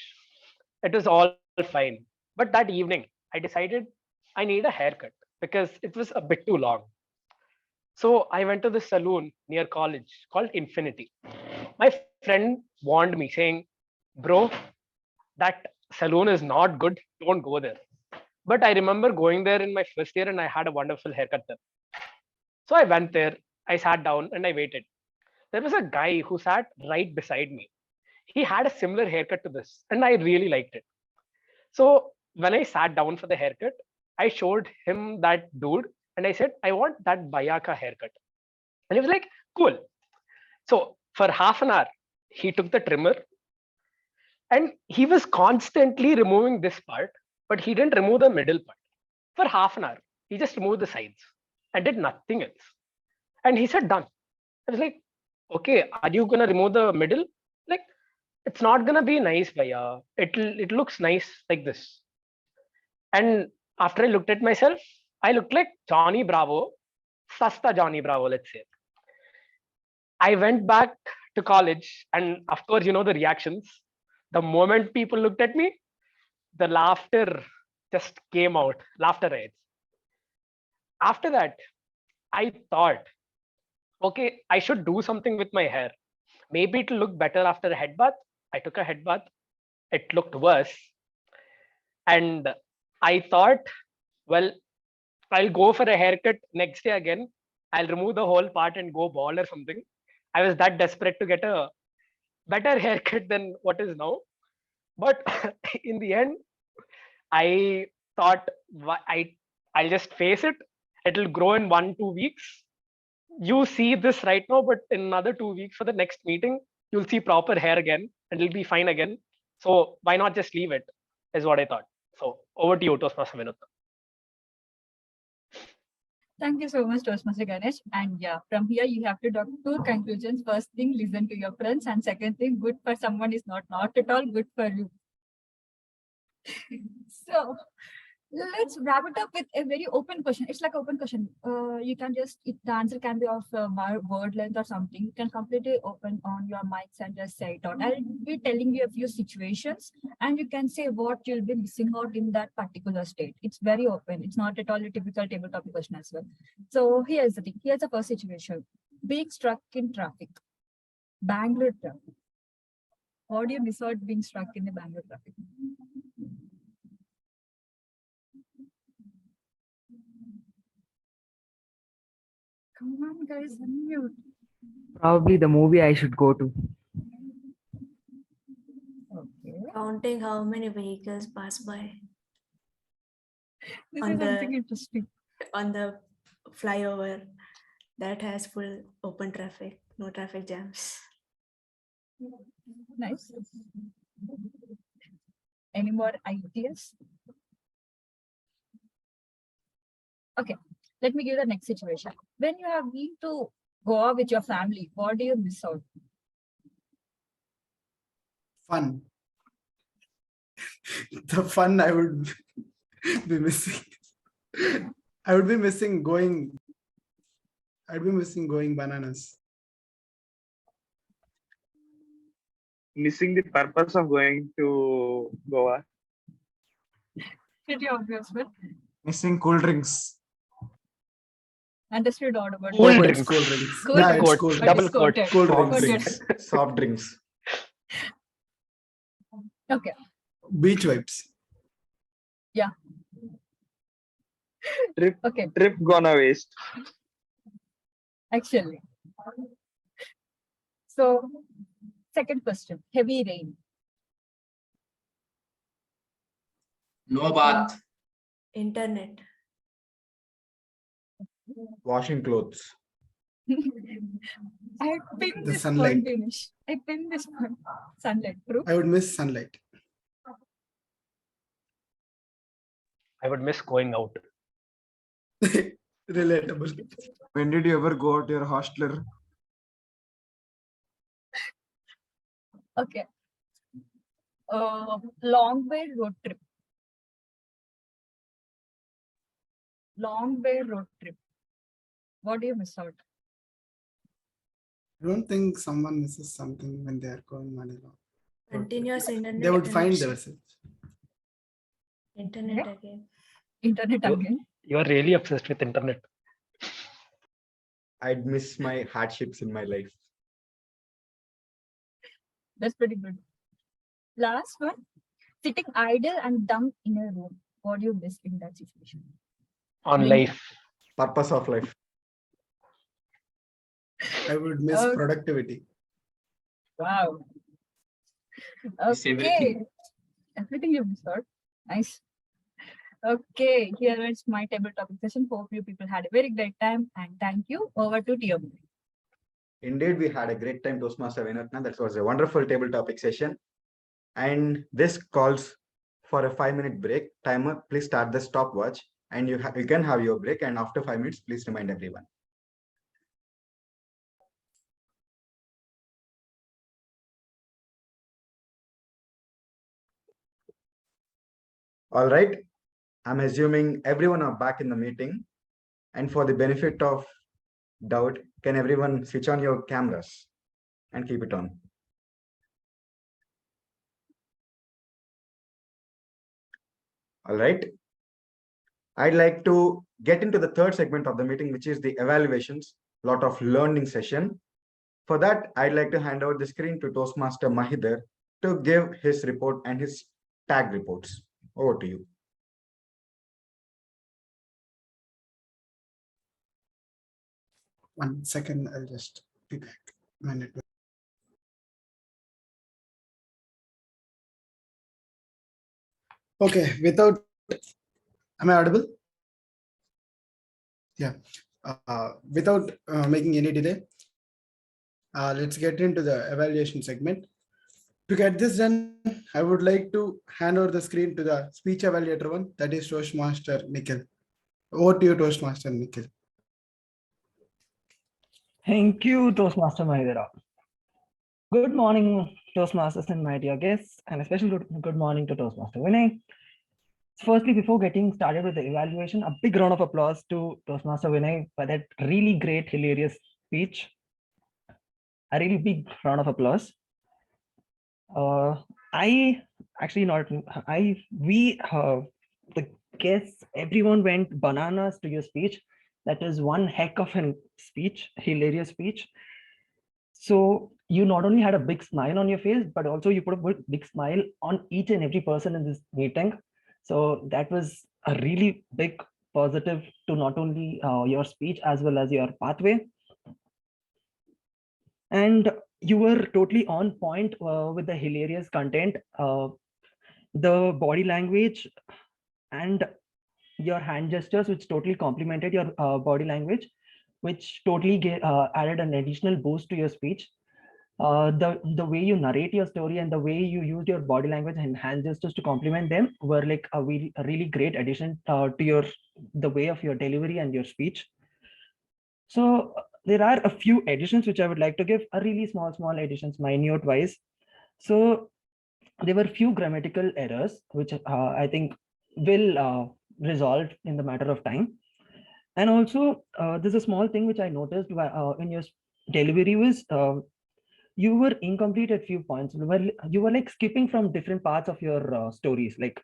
It was all fine. But that evening, I decided I need a haircut because it was a bit too long. So I went to the saloon near college called Infinity. My friend warned me saying, bro, that saloon is not good. Don't go there. But I remember going there in my first year and I had a wonderful haircut there. So I went there, I sat down and I waited. There was a guy who sat right beside me. He had a similar haircut to this and I really liked it. So when I sat down for the haircut, I showed him that dude and I said, I want that Bayaka haircut. And he was like, cool. So for half an hour, he took the trimmer and he was constantly removing this part, but he didn't remove the middle part. For half an hour, he just removed the sides and did nothing else. And he said, done. I was like, okay, are you going to remove the middle? Like, it's not going to be nice, Bhaiya. It looks nice like this. And after I looked at myself, I looked like Johnny Bravo, Sasta Johnny Bravo, let's say. I went back to college and of course, you know the reactions. The moment people looked at me, the laughter just came out, laughter riots. After that, I thought, okay, I should do something with my hair. Maybe it'll look better after a head bath. I took a head bath. It looked worse. And I thought, well, I'll go for a haircut next day again. I'll remove the whole part and go bald or something. I was that desperate to get a better haircut than what is now. But in the end, I thought I'll just face it. It'll grow in 1-2 weeks. You see this right now, but in another 2 weeks for the next meeting, you'll see proper hair again and it'll be fine again. So why not just leave it is what I thought. So over to you, Toastmaster Vinuthna. Thank you so much, Toastmaster Ganesh. And yeah, from here you have to draw 2 conclusions. First thing, listen to your friends. And second thing, good for someone is not at all good for you. So let's wrap it up with a very open question. It's like an open question. You can just, the answer can be of word length or something. You can completely open on your mics and just say it out. I'll be telling you a few situations and you can say what you'll be missing out in that particular state. It's very open. It's not at all a typical tabletop question as well. So here's the thing. Here's the first situation. Being stuck in traffic. Bangalore traffic. How do you miss out being stuck in the Bangalore traffic? Come on, guys, unmute. Probably the movie I should go to. Okay. Counting how many vehicles pass by. This on is the something interesting. on the flyover that has full open traffic, no traffic jams. Nice. Any more ideas? Okay, let me give the next situation. When you have been to Goa with your family, what do you miss out? Fun. The fun I would be missing. I would be missing going. I'd be missing going bananas. Missing the purpose of going to Goa. Pretty obvious, but Missing cool drinks. understood all about Cool it. drinks. Cool drinks. Cool Yeah, drinks. it's cool But drinks. Double it's coat. coated. Cool Coated. drinks. Soft drinks. Okay. Beach vibes. Yeah. Trip Okay. gonna waste. Actually. So, second question. Heavy rain. No bath. Internet. Washing clothes. I pinned The this sunlight. point, Dinesh. I pinned this point. Sunlight. True. I would miss sunlight. I would miss going out. Relatable. When did you ever go out to your hostler? Okay. Long way road trip. Long way road trip. What do you miss out? I don't think someone misses something when they are going on a long. Continuous internet. They would find connection. themselves. Internet again. Internet You- again. You are really obsessed with internet. I'd miss my hardships in my life. That's pretty good. Last one. Sitting idle and dumb in a room. What do you miss in that situation? On Link. life. Purpose of life. I would miss Okay. productivity. Wow. Miss Okay. everything. Everything you missed out. Nice. Okay, here is my table topic session. Hope you people had a very great time and thank you. Over to TMoD. Indeed, we had a great time, Toastmaster Vinuthna. That was a wonderful table topic session. And this calls for a 5-minute break. Timer, please start the stopwatch and you can have your break. And after 5 minutes, please remind everyone. All right. I'm assuming everyone are back in the meeting. And for the benefit of doubt, can everyone switch on your cameras and keep it on? All right. I'd like to get into the third segment of the meeting, which is the evaluations, lot of learning session. For that, I'd like to hand over the screen to Toastmaster Maheedhara to give his report and his tag reports. Over to you. 1 second, I'll just be back. My network. Okay, am I audible? Yeah. Without making any delay, let's get into the evaluation segment. To get this done, I would like to hand over the screen to the speech evaluator one, that is Toastmaster Nikhil. Over to you, Toastmaster Nikhil. Thank you, Toastmaster Maheedhara. Good morning, Toastmasters and my dear guests, and a special good morning to Toastmaster Vinay. Firstly, before getting started with the evaluation, a big round of applause to Toastmaster Vinay for that really great, hilarious speech. A really big round of applause. The guests, everyone went bananas to your speech. That is one heck of a speech, hilarious speech. So you not only had a big smile on your face, but also you put a big smile on each and every person in this meeting. So that was a really big positive to not only your speech as well as your pathway. And you were totally on point with the hilarious content, the body language and your hand gestures, which totally complemented your body language, which totally added an additional boost to your speech. The way you narrate your story and the way you use your body language and hand gestures to complement them were like a really great addition to the way of your delivery and your speech. So there are a few additions which I would like to give, a really small additions, minute wise. So there were few grammatical errors which I think will resolve in the matter of time. And also there's a small thing which I noticed in your delivery was you were incomplete at few points. You were like skipping from different parts of your stories. Like,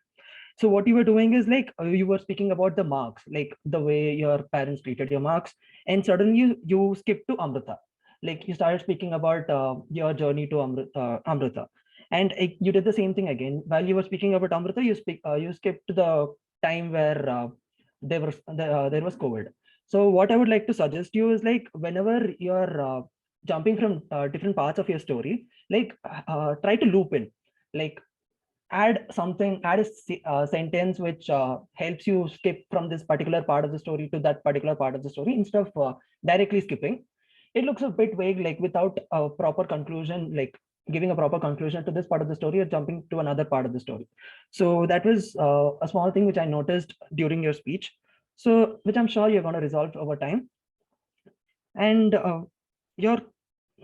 so what you were doing is like you were speaking about the marks, like the way your parents treated your marks, and suddenly you skipped to Amrita. Like you started speaking about your journey to Amrita, and you did the same thing again. While you were speaking about Amrita, you skipped to the time where there was COVID. So what I would like to suggest you is like whenever you're jumping from different parts of your story, like try to loop in, like add a sentence which helps you skip from this particular part of the story to that particular part of the story instead of directly skipping. It looks a bit vague, like without a proper conclusion, like giving a proper conclusion to this part of the story or jumping to another part of the story. So that was a small thing which I noticed during your speech, so which I'm sure you're going to resolve over time. And your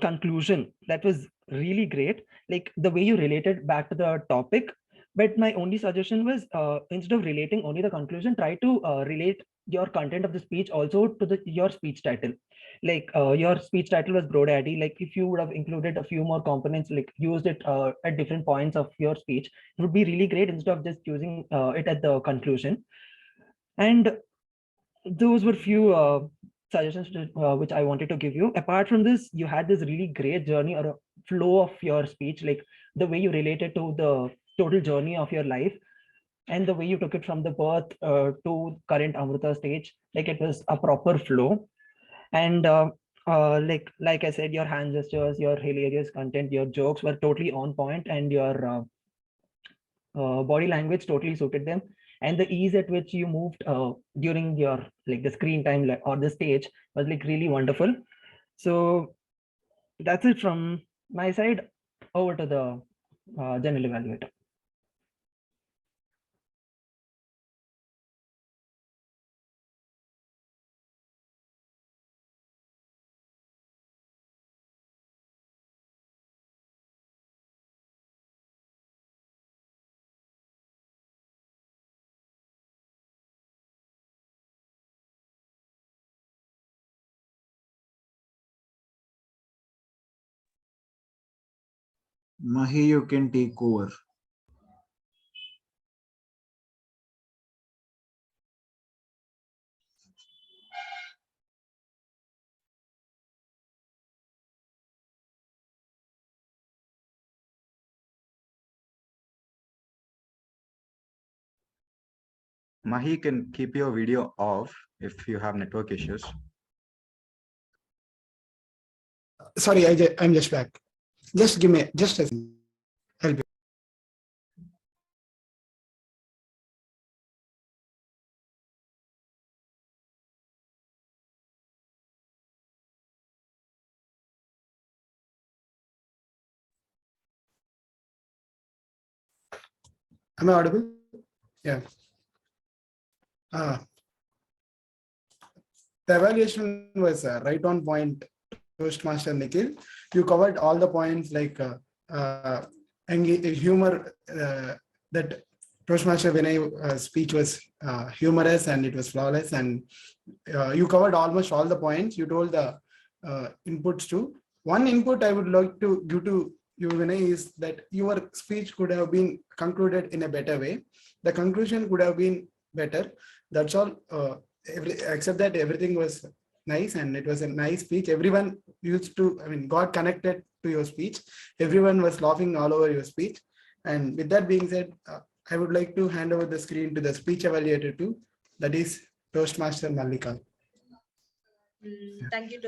conclusion, that was really great, like the way you related back to the topic. But my only suggestion was instead of relating only the conclusion, try to relate your content of the speech also to your speech title. Like your speech title was Bro Daddy, like if you would have included a few more components, like used it at different points of your speech, it would be really great instead of just using it at the conclusion. And those were few suggestions which I wanted to give you. Apart from this, you had this really great journey or a flow of your speech, like the way you related to the total journey of your life and the way you took it from the birth to current Amrita stage. Like it was a proper flow. And like I said, your hand gestures, your hilarious content, your jokes were totally on point, and your body language totally suited them, and the ease at which you moved during your like the screen time or the stage was like really wonderful. So that's it from my side. Over to the general evaluator. Mahi, you can take over. Mahi, can keep your video off if you have network issues. Sorry, I'm just back. Just give me just a second. Help you. Am I audible? Yeah. The evaluation was right on point, Toastmaster Nikhil. You covered all the points like humor, that Toastmaster Vinay speech was humorous and it was flawless, and you covered almost all the points. You told the inputs too. One input I would like to give to you, Vinay, is that your speech could have been concluded in a better way. The conclusion could have been better. That's all. Except that everything was nice and it was a nice speech. Everyone got connected to your speech. Everyone was laughing all over your speech. And with that being said, I would like to hand over the screen to the speech evaluator too. That is Toastmaster Mallika. Thank you,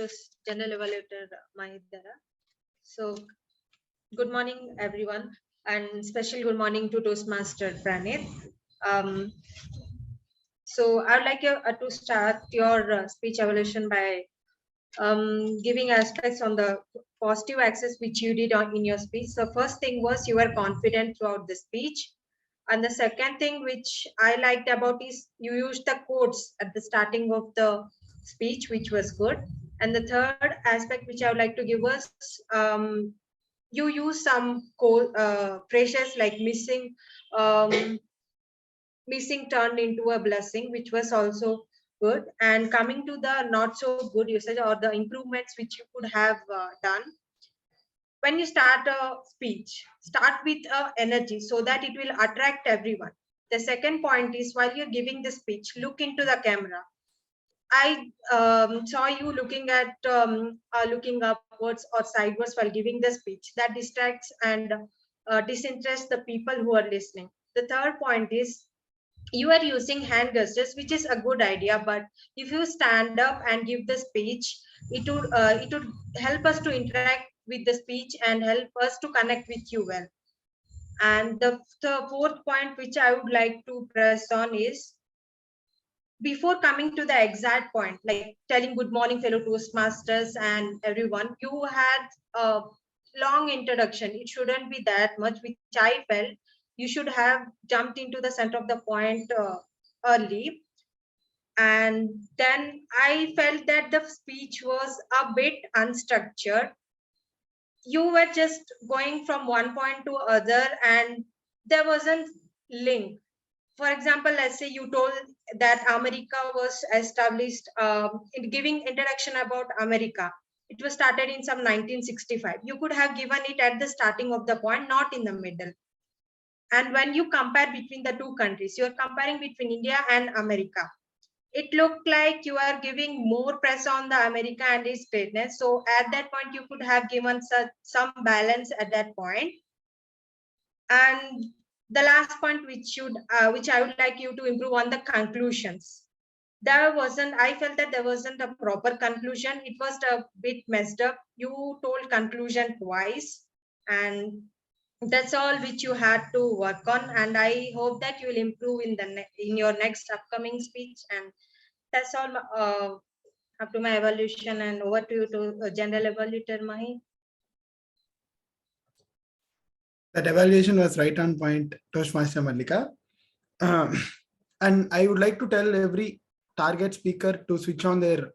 General Evaluator Maheedhara. So, good morning, everyone, and special good morning to Toastmaster Praneeth. So I would like you to start your speech evaluation by giving aspects on the positive axis which you did in your speech. So first thing was you were confident throughout the speech. And the second thing which I liked about is you used the quotes at the starting of the speech, which was good. And the third aspect which I would like to give was you use some phrases like missing turned into a blessing, which was also good. And coming to the not so good usage or the improvements which you could have done, when you start a speech, start with energy so that it will attract everyone. The second point is while you're giving the speech, look into the camera. I saw you looking upwards or sideways while giving the speech. That distracts and disinterests the people who are listening. The third point is you are using hand gestures, which is a good idea, but if you stand up and give the speech, it would help us to interact with the speech and help us to connect with you well. And the fourth point which I would like to press on is before coming to the exact point, like telling good morning fellow Toastmasters and everyone, you had a long introduction. It shouldn't be that much, which I felt you should have jumped into the center of the point early. And then I felt that the speech was a bit unstructured. You were just going from one point to other and there wasn't link. For example, let's say you told that America was established, in giving introduction about America. It was started in some 1965. You could have given it at the starting of the point, not in the middle. And when you compare between the two countries, you're comparing between India and America. It looked like you are giving more press on the America and its greatness. So at that point, you could have given some balance at that point. And the last point which I would like you to improve on the conclusions. I felt that there wasn't a proper conclusion. It was a bit messed up. You told conclusion twice, and that's all which you had to work on. And I hope that you will improve in your next upcoming speech. And that's all up to my evaluation, and over to you to general evaluator Mahi. That evaluation was right on point, Toastmaster Mallika. And I would like to tell every target speaker to switch on their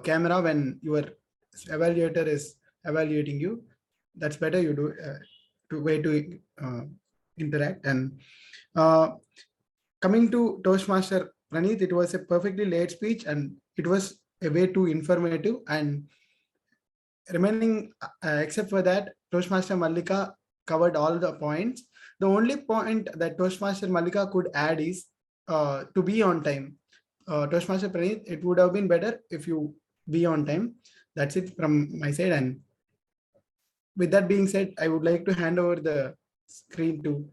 camera when your evaluator is evaluating you. That's better. You do way to interact. And coming to Toastmaster Praneeth, it was a perfectly laid speech and it was a way too informative. And remaining, except for that, Toastmaster Mallika covered all the points. The only point that Toastmaster Mallika could add is to be on time. Toastmaster Praneeth, it would have been better if you be on time. That's it from my side. And with that being said, I would like to hand over the screen to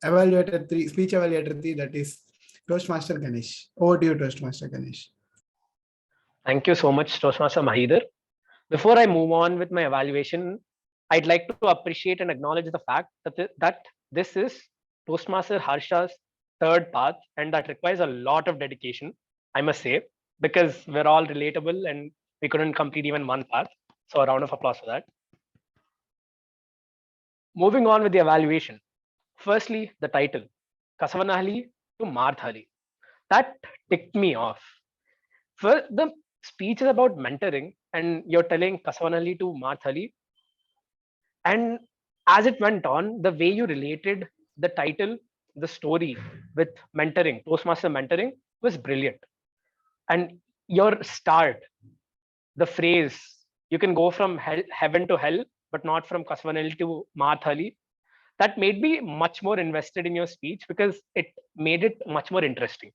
Evaluator 3, Speech Evaluator 3, that is Toastmaster Ganesh. Over to you, Toastmaster Ganesh. Thank you so much, Toastmaster Maheedhara. Before I move on with my evaluation, I'd like to appreciate and acknowledge the fact that this is Toastmaster Harsha's third path, and that requires a lot of dedication, I must say, because we're all relatable and we couldn't complete even one path. So a round of applause for that. Moving on with the evaluation. Firstly, the title, Kasavanahali to Marthali. That ticked me off. First, the speech is about mentoring and you're telling Kasavanahali to Marthali. And as it went on, the way you related the title, the story with mentoring, Toastmaster mentoring was brilliant. And your start, the phrase, you can go from heaven to hell, but not from Kasavanahali to Marthali. That made me much more invested in your speech because it made it much more interesting.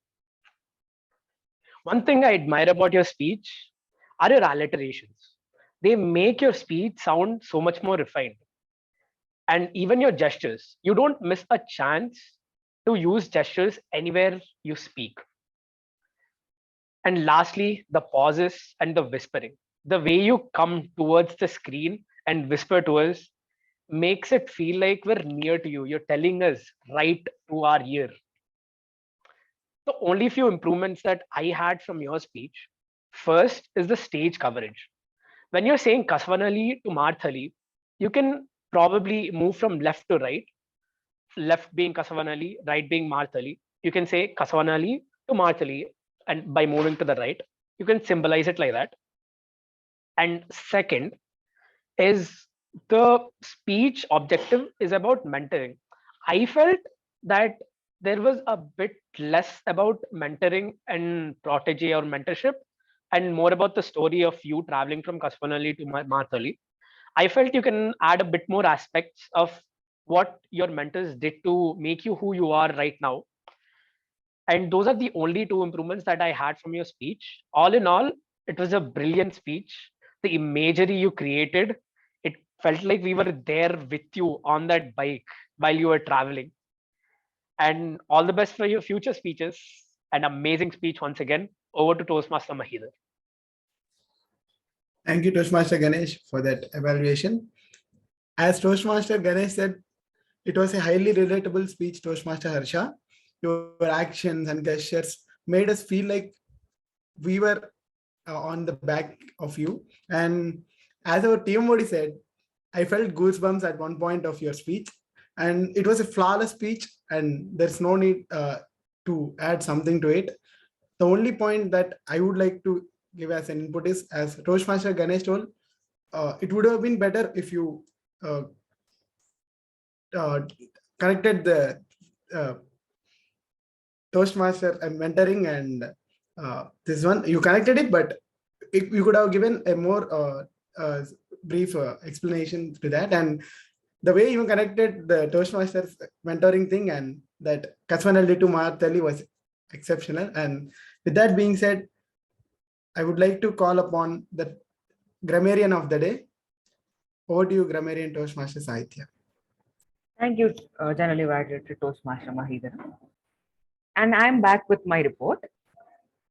One thing I admire about your speech are your alliterations. They make your speech sound so much more refined. And even your gestures, you don't miss a chance to use gestures anywhere you speak. And lastly, the pauses and the whispering. The way you come towards the screen and whisper to us makes it feel like we're near to you. You're telling us right to our ear. The only few improvements that I had from your speech, first is the stage coverage. When you're saying Kasvanali to Marthali, you can probably move from left to right, left being Kasavanali, right being Marthali. You can say Kasavanali to Marthali, and by moving to the right, you can symbolize it like that. And second is the speech objective is about mentoring. I felt that there was a bit less about mentoring and protege or mentorship, and more about the story of you traveling from Kasvanali to Marthali. I felt you can add a bit more aspects of what your mentors did to make you who you are right now. And those are the only two improvements that I had from your speech. All in all, it was a brilliant speech. The imagery you created, it felt like we were there with you on that bike while you were traveling. And all the best for your future speeches. An amazing speech once again. Over to Toastmaster Maheedhara. Thank you, Toastmaster Ganesh, for that evaluation. As Toastmaster Ganesh said, it was a highly relatable speech, Toastmaster Harsha. Your actions and gestures made us feel like we were on the back of you. And as our TMoD said, I felt goosebumps at one point of your speech. And it was a flawless speech, and there's no need to add something to it. The only point that I would like to give as an input is, as Toastmaster Ganesh told, it would have been better if you connected the Toastmaster and mentoring and this one. You connected it, but you could have given a more brief explanation to that. And the way you connected the Toastmasters mentoring thing and that Kasvanali to Marthali was exceptional. And with that being said, I would like to call upon the Grammarian of the day. Over to you, Grammarian Toastmaster Saahithya. Thank you, General Evaluator Toastmaster Maheedhara. And I'm back with my report.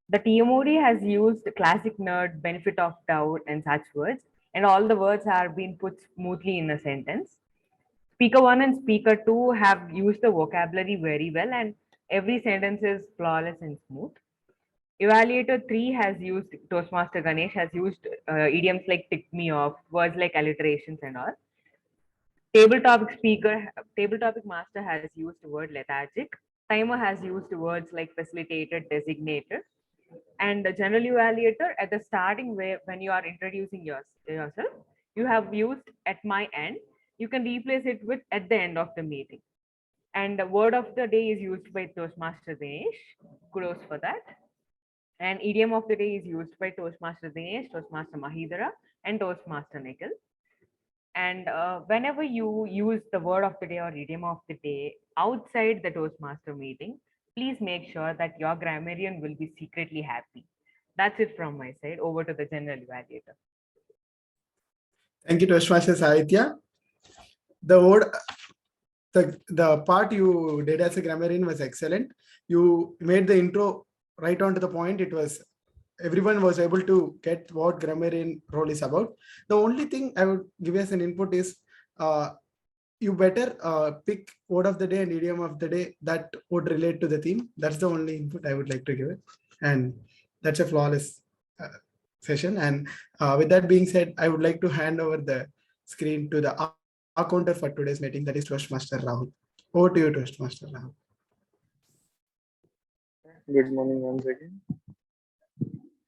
The TMoD has used classic nerd, benefit of doubt, and such words, and all the words have been put smoothly in a sentence. Speaker 1 and Speaker 2 have used the vocabulary very well, and every sentence is flawless and smooth. Evaluator 3 has used, Toastmaster Ganesh has used idioms like tick me off, words like alliterations and all. Table topic master has used the word lethargic. Timer has used words like facilitated, designated. And the general evaluator at the starting when you are introducing yourself, you have used at my end. You can replace it with at the end of the meeting. And the word of the day is used by Toastmaster Dinesh. Kudos for that. And idiom of the day is used by Toastmaster Dinesh, Toastmaster Maheedhara, and Toastmaster Nikhil. And whenever you use the word of the day or idiom of the day outside the Toastmaster meeting, please make sure that your grammarian will be secretly happy. That's it from my side. Over to the general evaluator. Thank you, Toastmaster Saahithya. The part you did as a grammarian was excellent. You made the intro right on to the point. Everyone was able to get what grammarian role is about. The only thing I would give as an input is you better pick word of the day and idiom of the day that would relate to the theme. That's the only input I would like to give it. And that's a flawless session. And with that being said, I would like to hand over the screen to the counter for today's meeting, that is Toastmaster Rahul. Over to you, Toastmaster Rahul. Good morning once again.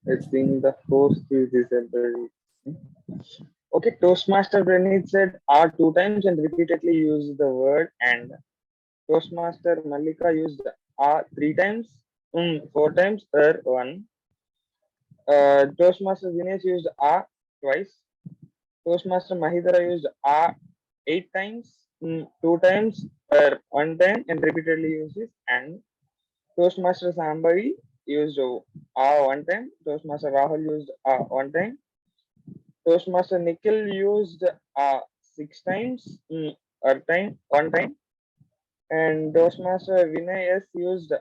It's been the 4th December. Okay, Toastmaster Praneeth said R 2 times and repeatedly used the word and. Toastmaster Mallika used R 3 times, 4 times, 1. Toastmaster Dinesh used R twice. Toastmaster Maheedhara used R 8 times, 2 times, 1 time, and repeatedly uses and. Toastmaster Shambhavi used R 1 time. Toastmaster Rahul used R 1 time. Toastmaster Nikhil used R 6 times, 1 time. And Toastmaster Vinay used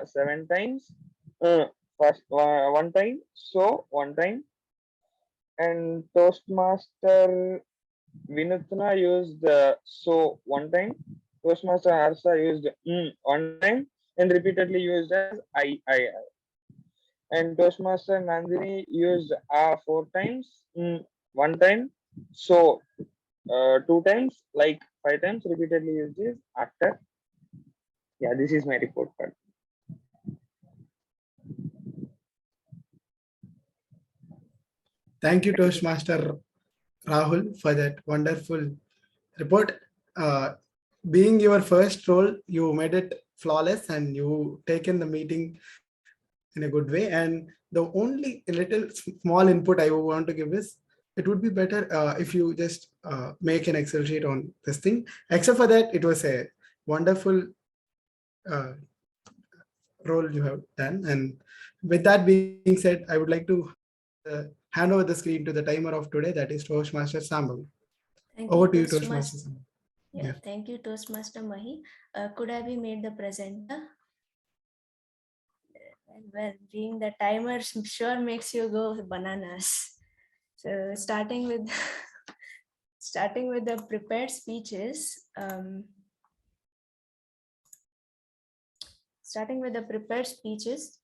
7 times. First 1 time, so 1 time. And Toastmaster Vinuthna used so 1 time. Toastmaster Harsha used 1 time. and repeatedly used as I. And Toastmaster Nandini used 4 times, one time. So 2 times, like 5 times repeatedly used is after. Yeah, this is my report card. Thank you, Toastmaster Rahul, for that wonderful report. Being your first role, you made it flawless and you taken the meeting in a good way. And the only little small input I want to give is it would be better if you just make an Excel sheet on this thing. Except for that, it was a wonderful role you have done. And with that being said, I would like to hand over the screen to the timer of today, that is Toastmaster Shambhavi. Over to you, Toastmaster Shambhavi. Yeah, thank you, Toastmaster Mahi. Could I be made the presenter? Well, being the timer sure makes you go bananas. So starting with the prepared speeches.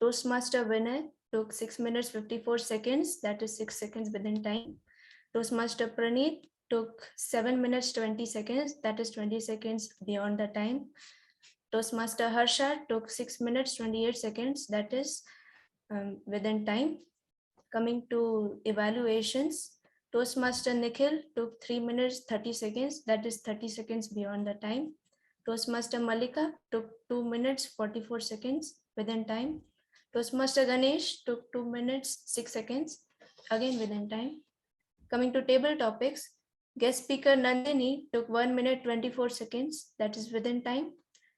Toastmaster Vinay took 6 minutes 54 seconds, that is 6 seconds within time. Toastmaster Praneeth took 7 minutes 20 seconds, that is 20 seconds beyond the time. Toastmaster Harsha took 6 minutes 28 seconds, that is within time. Coming to evaluations, Toastmaster Nikhil took 3 minutes 30 seconds, that is 30 seconds beyond the time. Toastmaster Mallika took 2 minutes 44 seconds within time. Toastmaster Ganesh took 2 minutes 6 seconds, again within time. Coming to table topics, guest speaker Nandini took 1 minute 24 seconds, that is within time.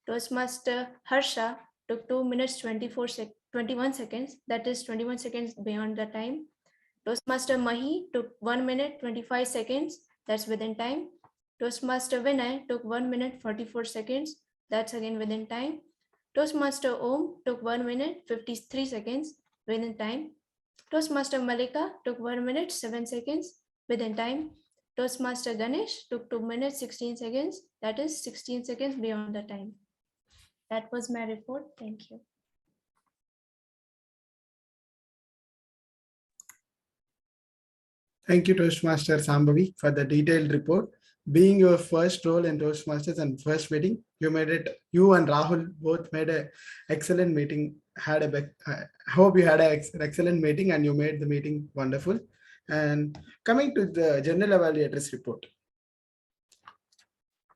Toastmaster Harsha took 2 minutes 21 seconds, that is 21 seconds beyond the time. Toastmaster Mahi took 1 minute 25 seconds, that's within time. Toastmaster Vinay took 1 minute 44 seconds, that's again within time. Toastmaster Om took 1 minute 53 seconds within time. Toastmaster Mallika took 1 minute 7 seconds within time. Toastmaster Ganesh took 2 minutes 16 seconds, that is 16 seconds beyond the time. That was my report. Thank you. Thank you, Toastmaster Shambhavi, for the detailed report. Being your first role in Toastmasters and first meeting, you made it. You and Rahul both made an excellent meeting. I hope you had an excellent meeting and you made the meeting wonderful. And coming to the general evaluators report.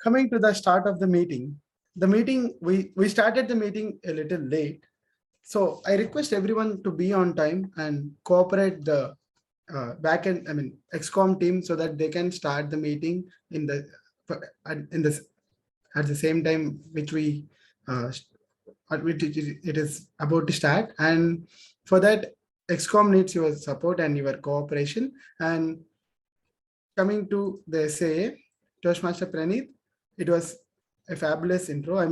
Coming to the start of the meeting, we started the meeting a little late. So I request everyone to be on time and cooperate the backend, XCOM team, so that they can start the meeting at the same time which it is about to start. And for that, XCOM needs your support and your cooperation. And coming to the SAA, Toastmaster Praneeth, it was a fabulous intro.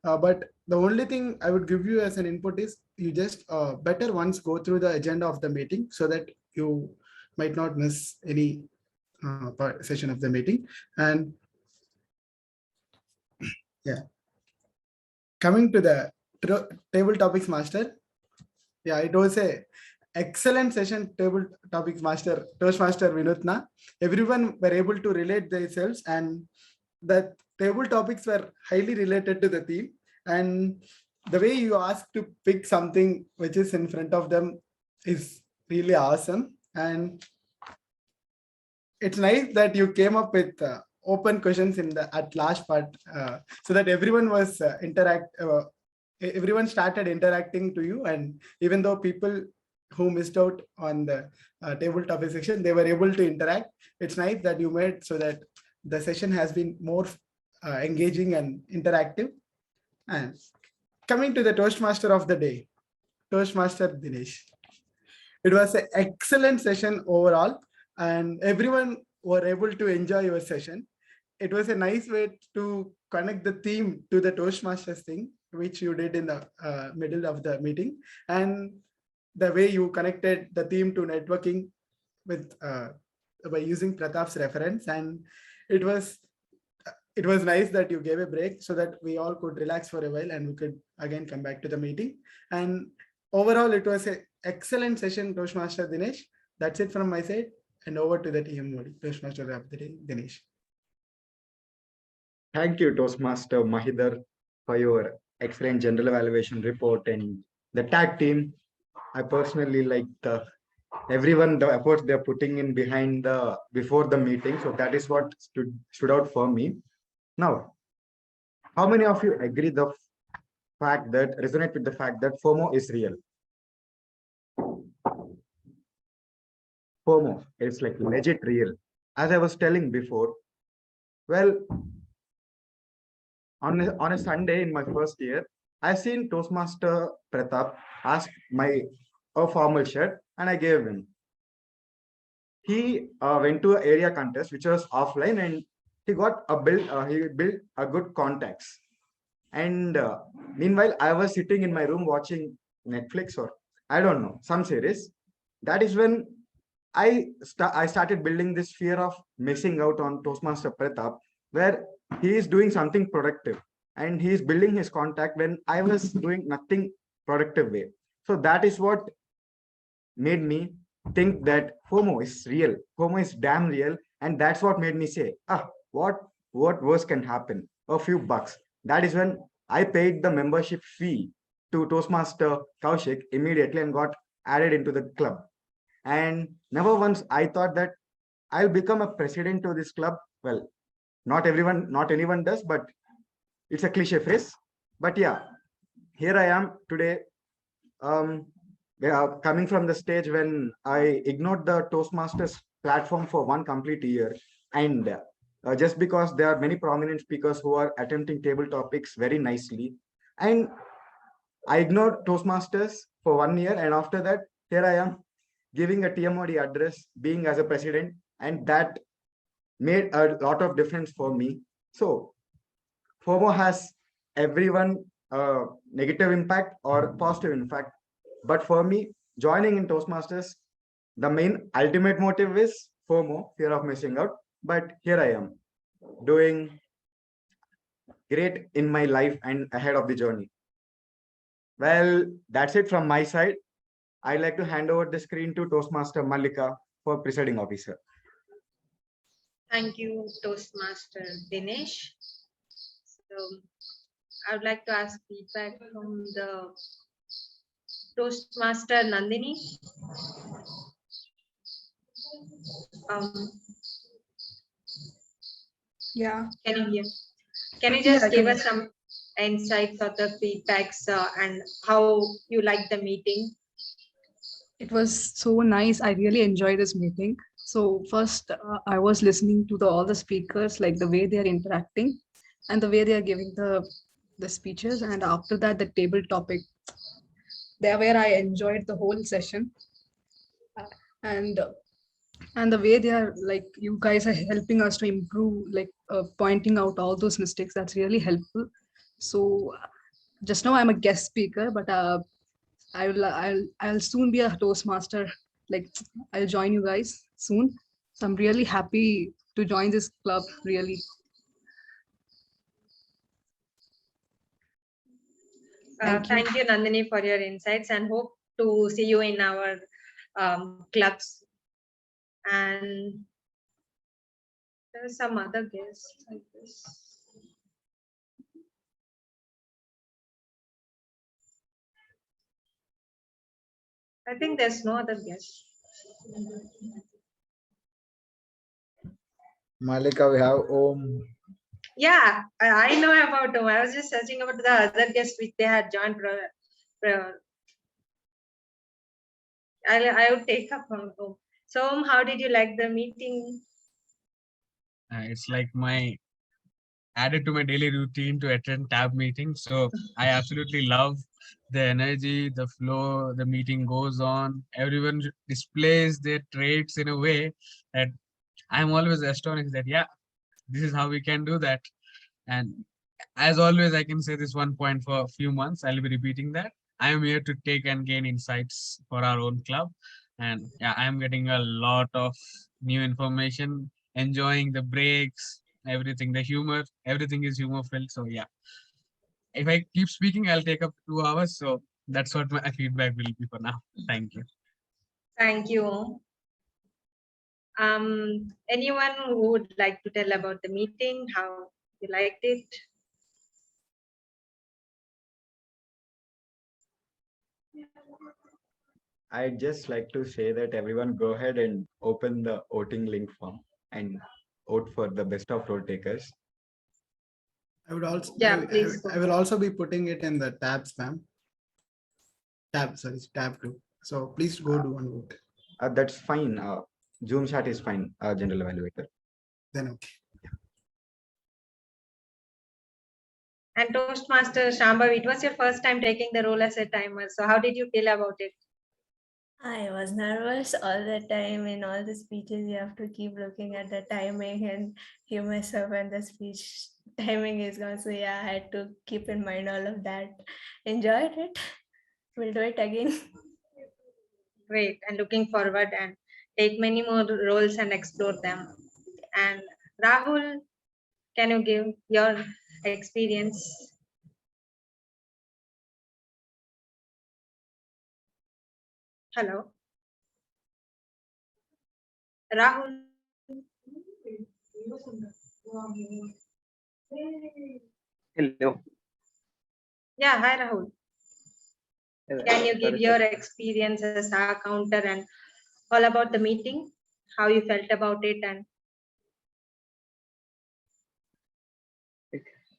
But the only thing I would give you as an input is you just better once go through the agenda of the meeting so that you might not miss any session of the meeting. And yeah, coming to the table topics master. Yeah, it was a excellent session. Table topics master, Toastmaster Vinuthna. Everyone were able to relate themselves, and the table topics were highly related to the theme. And the way you asked to pick something which is in front of them is really awesome. And it's nice that you came up with open questions at last part, so that everyone was everyone started interacting to you. And even though people who missed out on the table topic section, they were able to interact. It's nice that you made so that the session has been more engaging and interactive. And coming to the Toastmaster of the day, Toastmaster Dinesh. It was an excellent session overall, and everyone were able to enjoy your session. It was a nice way to connect the theme to the Toastmasters thing, which you did in the middle of the meeting. And the way you connected the theme to networking with by using Pratap's reference. And it was it was nice that you gave a break so that we all could relax for a while and we could again come back to the meeting. And overall, it was an excellent session, Toastmaster Dinesh. That's it from my side. And over to the TMoD, Toastmaster of the day, Dinesh. Thank you, Toastmaster Maheedhara, for your excellent general evaluation report and the tag team. I personally like everyone, the efforts they're putting in behind before the meeting. So that is what stood out for me. Now, how many of you agree resonate with the fact that FOMO is real? FOMO is like legit real. As I was telling before, well, on a Sunday in my first year, I seen Toastmaster Pratap ask a formal shirt and I gave him. He went to an area contest which was offline and he got he built a good contacts. And meanwhile, I was sitting in my room watching Netflix or I don't know, some series. That is when I started building this fear of missing out on Toastmaster Pratap, where he is doing something productive and he is building his contact when I was doing nothing productive way. So that is what made me think that FOMO is real. FOMO is damn real. And that's what made me say, what worse can happen? A few bucks. That is when I paid the membership fee to Toastmaster Kaushik immediately and got added into the club. And never once I thought that I'll become a president to this club. Well, not anyone does, but it's a cliche phrase. But yeah, here I am today, coming from the stage when I ignored the Toastmasters platform for one complete year. And just because there are many prominent speakers who are attempting table topics very nicely. And I ignored Toastmasters for 1 year. And after that, here I am giving a TMoD address, being as a president. And that made a lot of difference for me. So FOMO has everyone negative impact or positive impact. But for me, joining in Toastmasters, the main ultimate motive is FOMO, fear of missing out. But here I am doing great in my life and ahead of the journey. Well, that's it from my side. I'd like to hand over the screen to Toastmaster Mallika for presiding officer. Thank you, Toastmaster Dinesh. So I would like to ask feedback from the Toastmaster Nandini. Yeah. Can you just give us some insights or the feedbacks and how you like the meeting? It was so nice. I really enjoyed this meeting. So first, I was listening to all the speakers, like the way they are interacting and the way they are giving the speeches. And after that, the table topic, there where I enjoyed the whole session. And the way they are, like, you guys are helping us to improve, like pointing out all those mistakes. That's really helpful. So just now I'm a guest speaker, but I'll soon be a Toastmaster. Like, I'll join you guys soon. So I'm really happy to join this club, really. Thank you, Nandini, for your insights, and hope to see you in our clubs. And there's some other guests, I guess. I think there's no other guest. Mallika, we have Om. Yeah, I know about them. I was just searching about the other guests which they had joined. I would take up from Om. So, how did you like the meeting? It's like added to my daily routine to attend tab meetings. So I absolutely love the energy, the flow, the meeting goes on. Everyone displays their traits in a way that I'm always astonished that, yeah, this is how we can do that. And as always, I can say this one point for a few months. I'll be repeating that. I am here to take and gain insights for our own club. And yeah, I'm getting a lot of new information, enjoying the breaks, everything, the humor, everything is humor filled. So yeah, if I keep speaking, I'll take up 2 hours. So that's what my feedback will be for now. Thank you. Thank you. Anyone who would like to tell about the meeting, how you liked it? I'd just like to say that everyone go ahead and open the voting link form and vote for the best of road takers. I would also, Yeah, please go. I will also be putting it in the tabs, ma'am. Tab 2. So please go do one vote. That's fine. Zoom chat is fine. General evaluator. Then okay. And Toastmaster Shambhavi, it was your first time taking the role as a timer. So how did you feel about it? I was nervous all the time. In all the speeches, you have to keep looking at the timing and you myself when the speech timing is gone. So yeah, I had to keep in mind all of that. Enjoyed it. We'll do it again. Great, and looking forward and take many more roles and explore them. And Rahul, can you give your experience? Hello, Rahul. Hello. Yeah, hi Rahul. Can you give your experience as a counter and all about the meeting, how you felt about it, and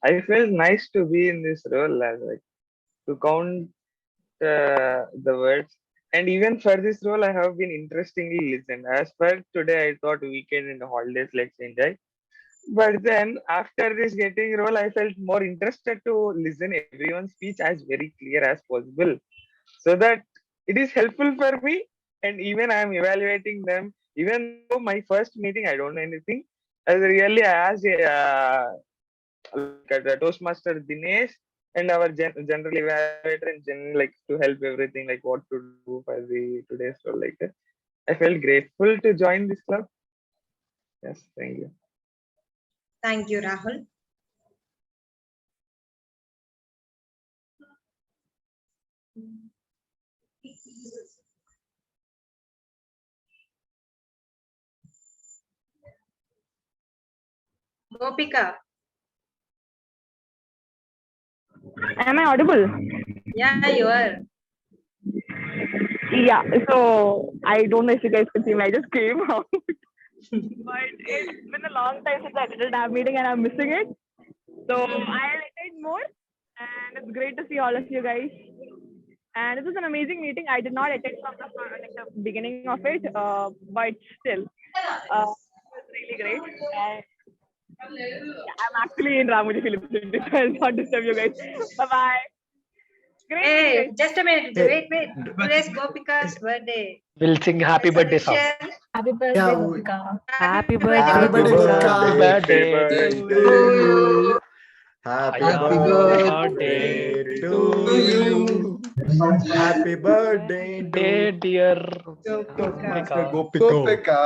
I felt nice to be in this role, as like to count the words. And even for this role, I have been interestingly listened. As per today, I thought weekend and holidays, let's enjoy. But then after this getting role, I felt more interested to listen everyone's speech as very clear as possible, so that it is helpful for me. And even I am evaluating them. Even though my first meeting, I don't know anything. As really, I asked like the Toastmaster Dinesh and our general evaluator and like to help everything, like what to do for the today's role, like that. I felt grateful to join this club. Yes, thank you. thank you, Rahul. Gopika. Am I audible? Yeah, you are. Yeah, so I don't know if you guys can see me. I just came out. But it's been a long time since I attended that meeting and I'm missing it. So I'll attend more. And it's great to see all of you guys. And this was an amazing meeting. I did not attend from the beginning of it, but still, it was really great. And I'm actually in Ramoji Film City, so I'll not disturb you guys. Bye bye. Great meeting, Hey, guys. just a minute. Wait. Today's Gopika's birthday. We'll sing happy birthday song. Happy birthday, Yeah, Gopika. Happy Happy birthday, birthday, Gopika. Gopika. Birthday To you. Happy Happy birthday to you. Happy birthday Day, to dear Toastmaster Gopika. Gopika.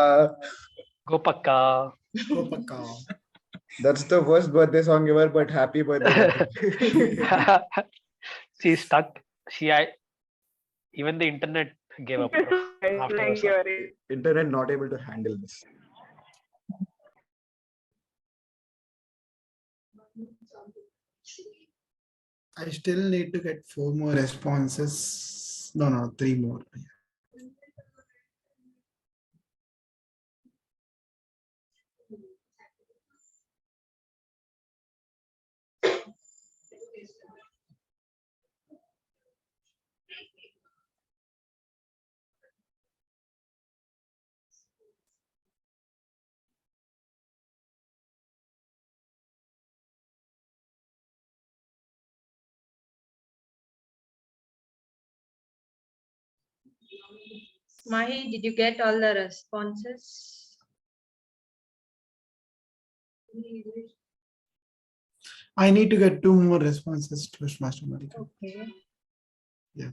Gopaka. Gopika. That's the worst birthday song ever, but happy birthday. She's stuck. Even the internet gave up after the Thank song. you. Internet not able to handle this. I still need to get 4 more responses. No, 3 more. Mahi, did you get all the responses? I need to get 2 more responses to Toastmaster Mallika. Okay. Yeah.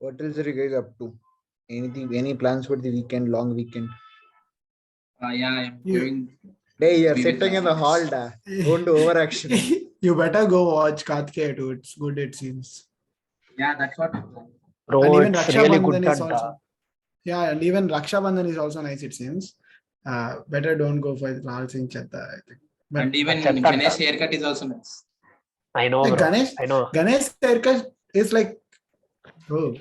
What else are you guys up to? Anything? Any plans for the weekend? Long weekend? Yeah, I'm You- going. Hey, you're Maybe sitting in the hall, da. Don't do overaction. You better go watch Kartikeya too. It's good, it seems. Yeah, that's what. Bro, And even it's Raksha really Bandhan good is that also. Yeah, and even Raksha Bandhan is also nice, it seems. Better don't go for Lal Singh Chaddha, I think. But And even Chaddha. Ganesh haircut is also nice. I know, like bro. Ganesh, I know. Ganesh haircut is like, oh.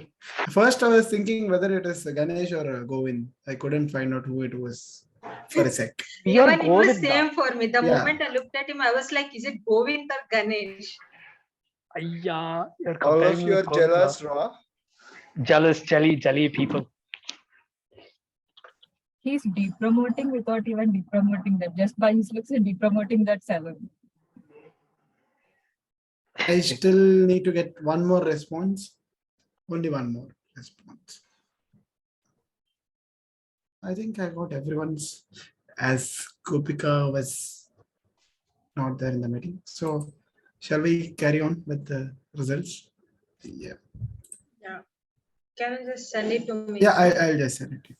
First I was thinking whether it is Ganesh or Govind. I couldn't find out who it was for a sec. You're Even it was Govinda. same for me. The Yeah. moment I looked at him, I was like, is it Govind or Ganesh? Yeah, you're All comparing of me you are with Govinda. jealous, Raw. Jealous, jelly people. He's depromoting without even depromoting them. Just by his looks, he's depromoting that salon. I still need to get one more response. Only one more response. I think I got everyone's, as Gopika was not there in the meeting. So shall we carry on with the results? Yeah. Yeah. Can you just send it to me? Yeah, I'll just send it to you.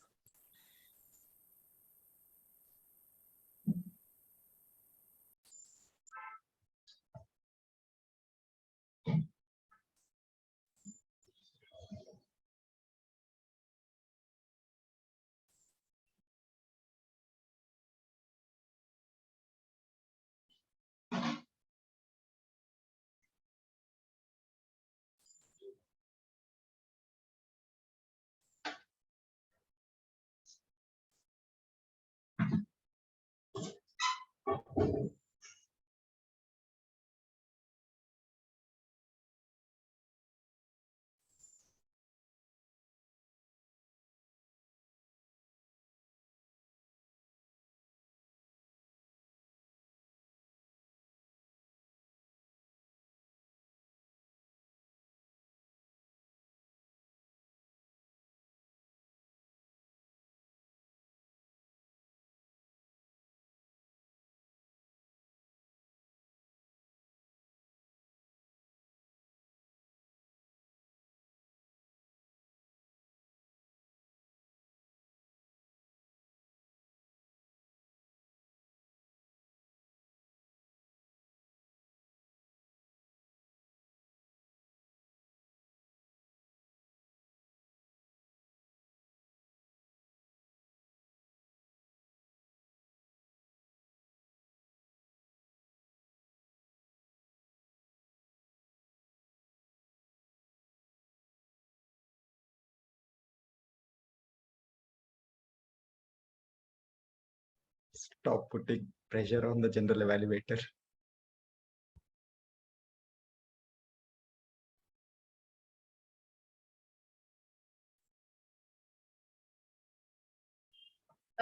Stop putting pressure on the general evaluator.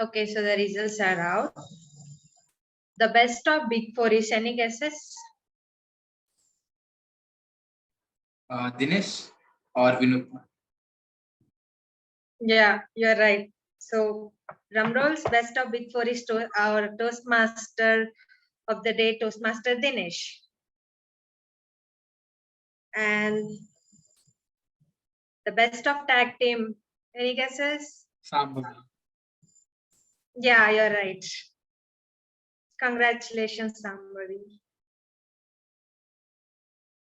Okay, so the results are out. The best of Big Four is any guesses? Dinesh or Vinuthna? Yeah, you're right. So drum rolls, best of Big Four is our Toastmaster of the day, Toastmaster Dinesh. And the best of tag team, any guesses? Shambhavi. Yeah, you're right. Congratulations, Shambhavi.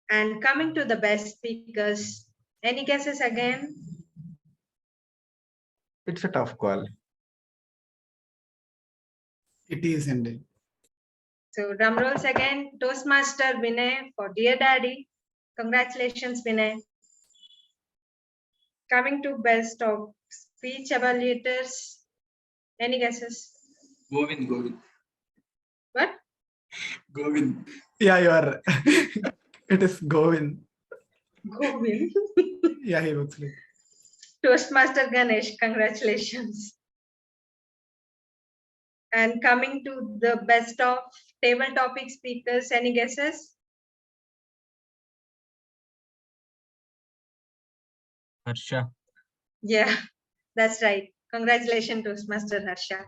And coming to the best speakers, any guesses again? It's a tough call. It is indeed. So drum rolls again, Toastmaster Vinay for Dear Daddy. Congratulations, Vinay. Coming to best of speech evaluators, any guesses? Govind. What? Govind. Yeah, you are. It is Govind. Govind. Yeah, he looks like. Toastmaster Ganesh, congratulations. And coming to the best of table topic speakers, any guesses? Harsha. Yeah, that's right. Congratulations, Toastmaster Harsha.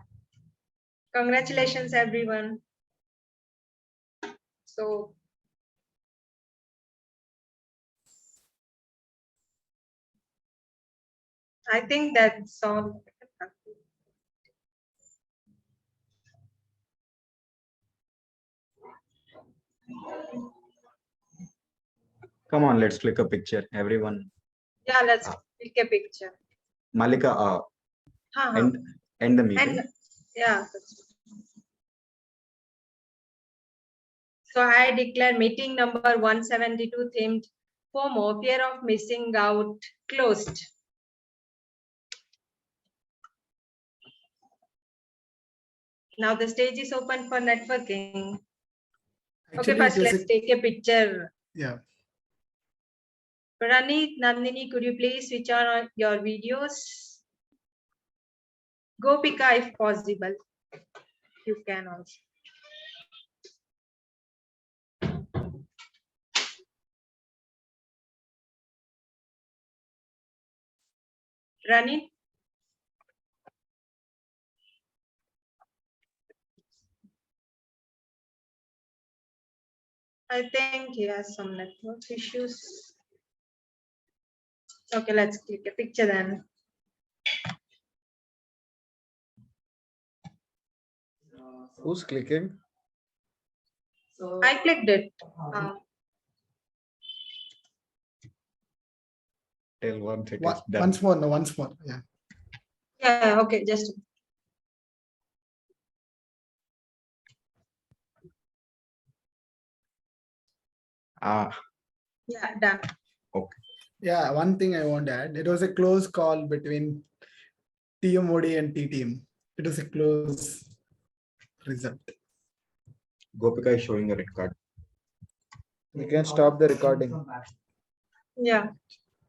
Congratulations, everyone. So I think that's all. Come on, let's click a picture, everyone. Yeah, let's click a picture. Mallika, end the meeting. And yeah. So I declare meeting number 172 themed FOMO, fear of missing out, closed. Now the stage is open for networking. Actually, Okay, first let's take a picture. Yeah. Praneeth, Nandini, could you please switch on your videos? Gopika, if possible. You can also. Praneeth? I think he has some network issues. Okay, let's click a picture then. Who's clicking? I clicked it. Till once it is Once done. more, no, once more. Yeah. Yeah, okay, just. Yeah, done. Okay. Yeah, one thing I want to add. It was a close call between TMoD and TTM. It was a close result. Gopika is showing a red card. You can stop the recording. Yeah.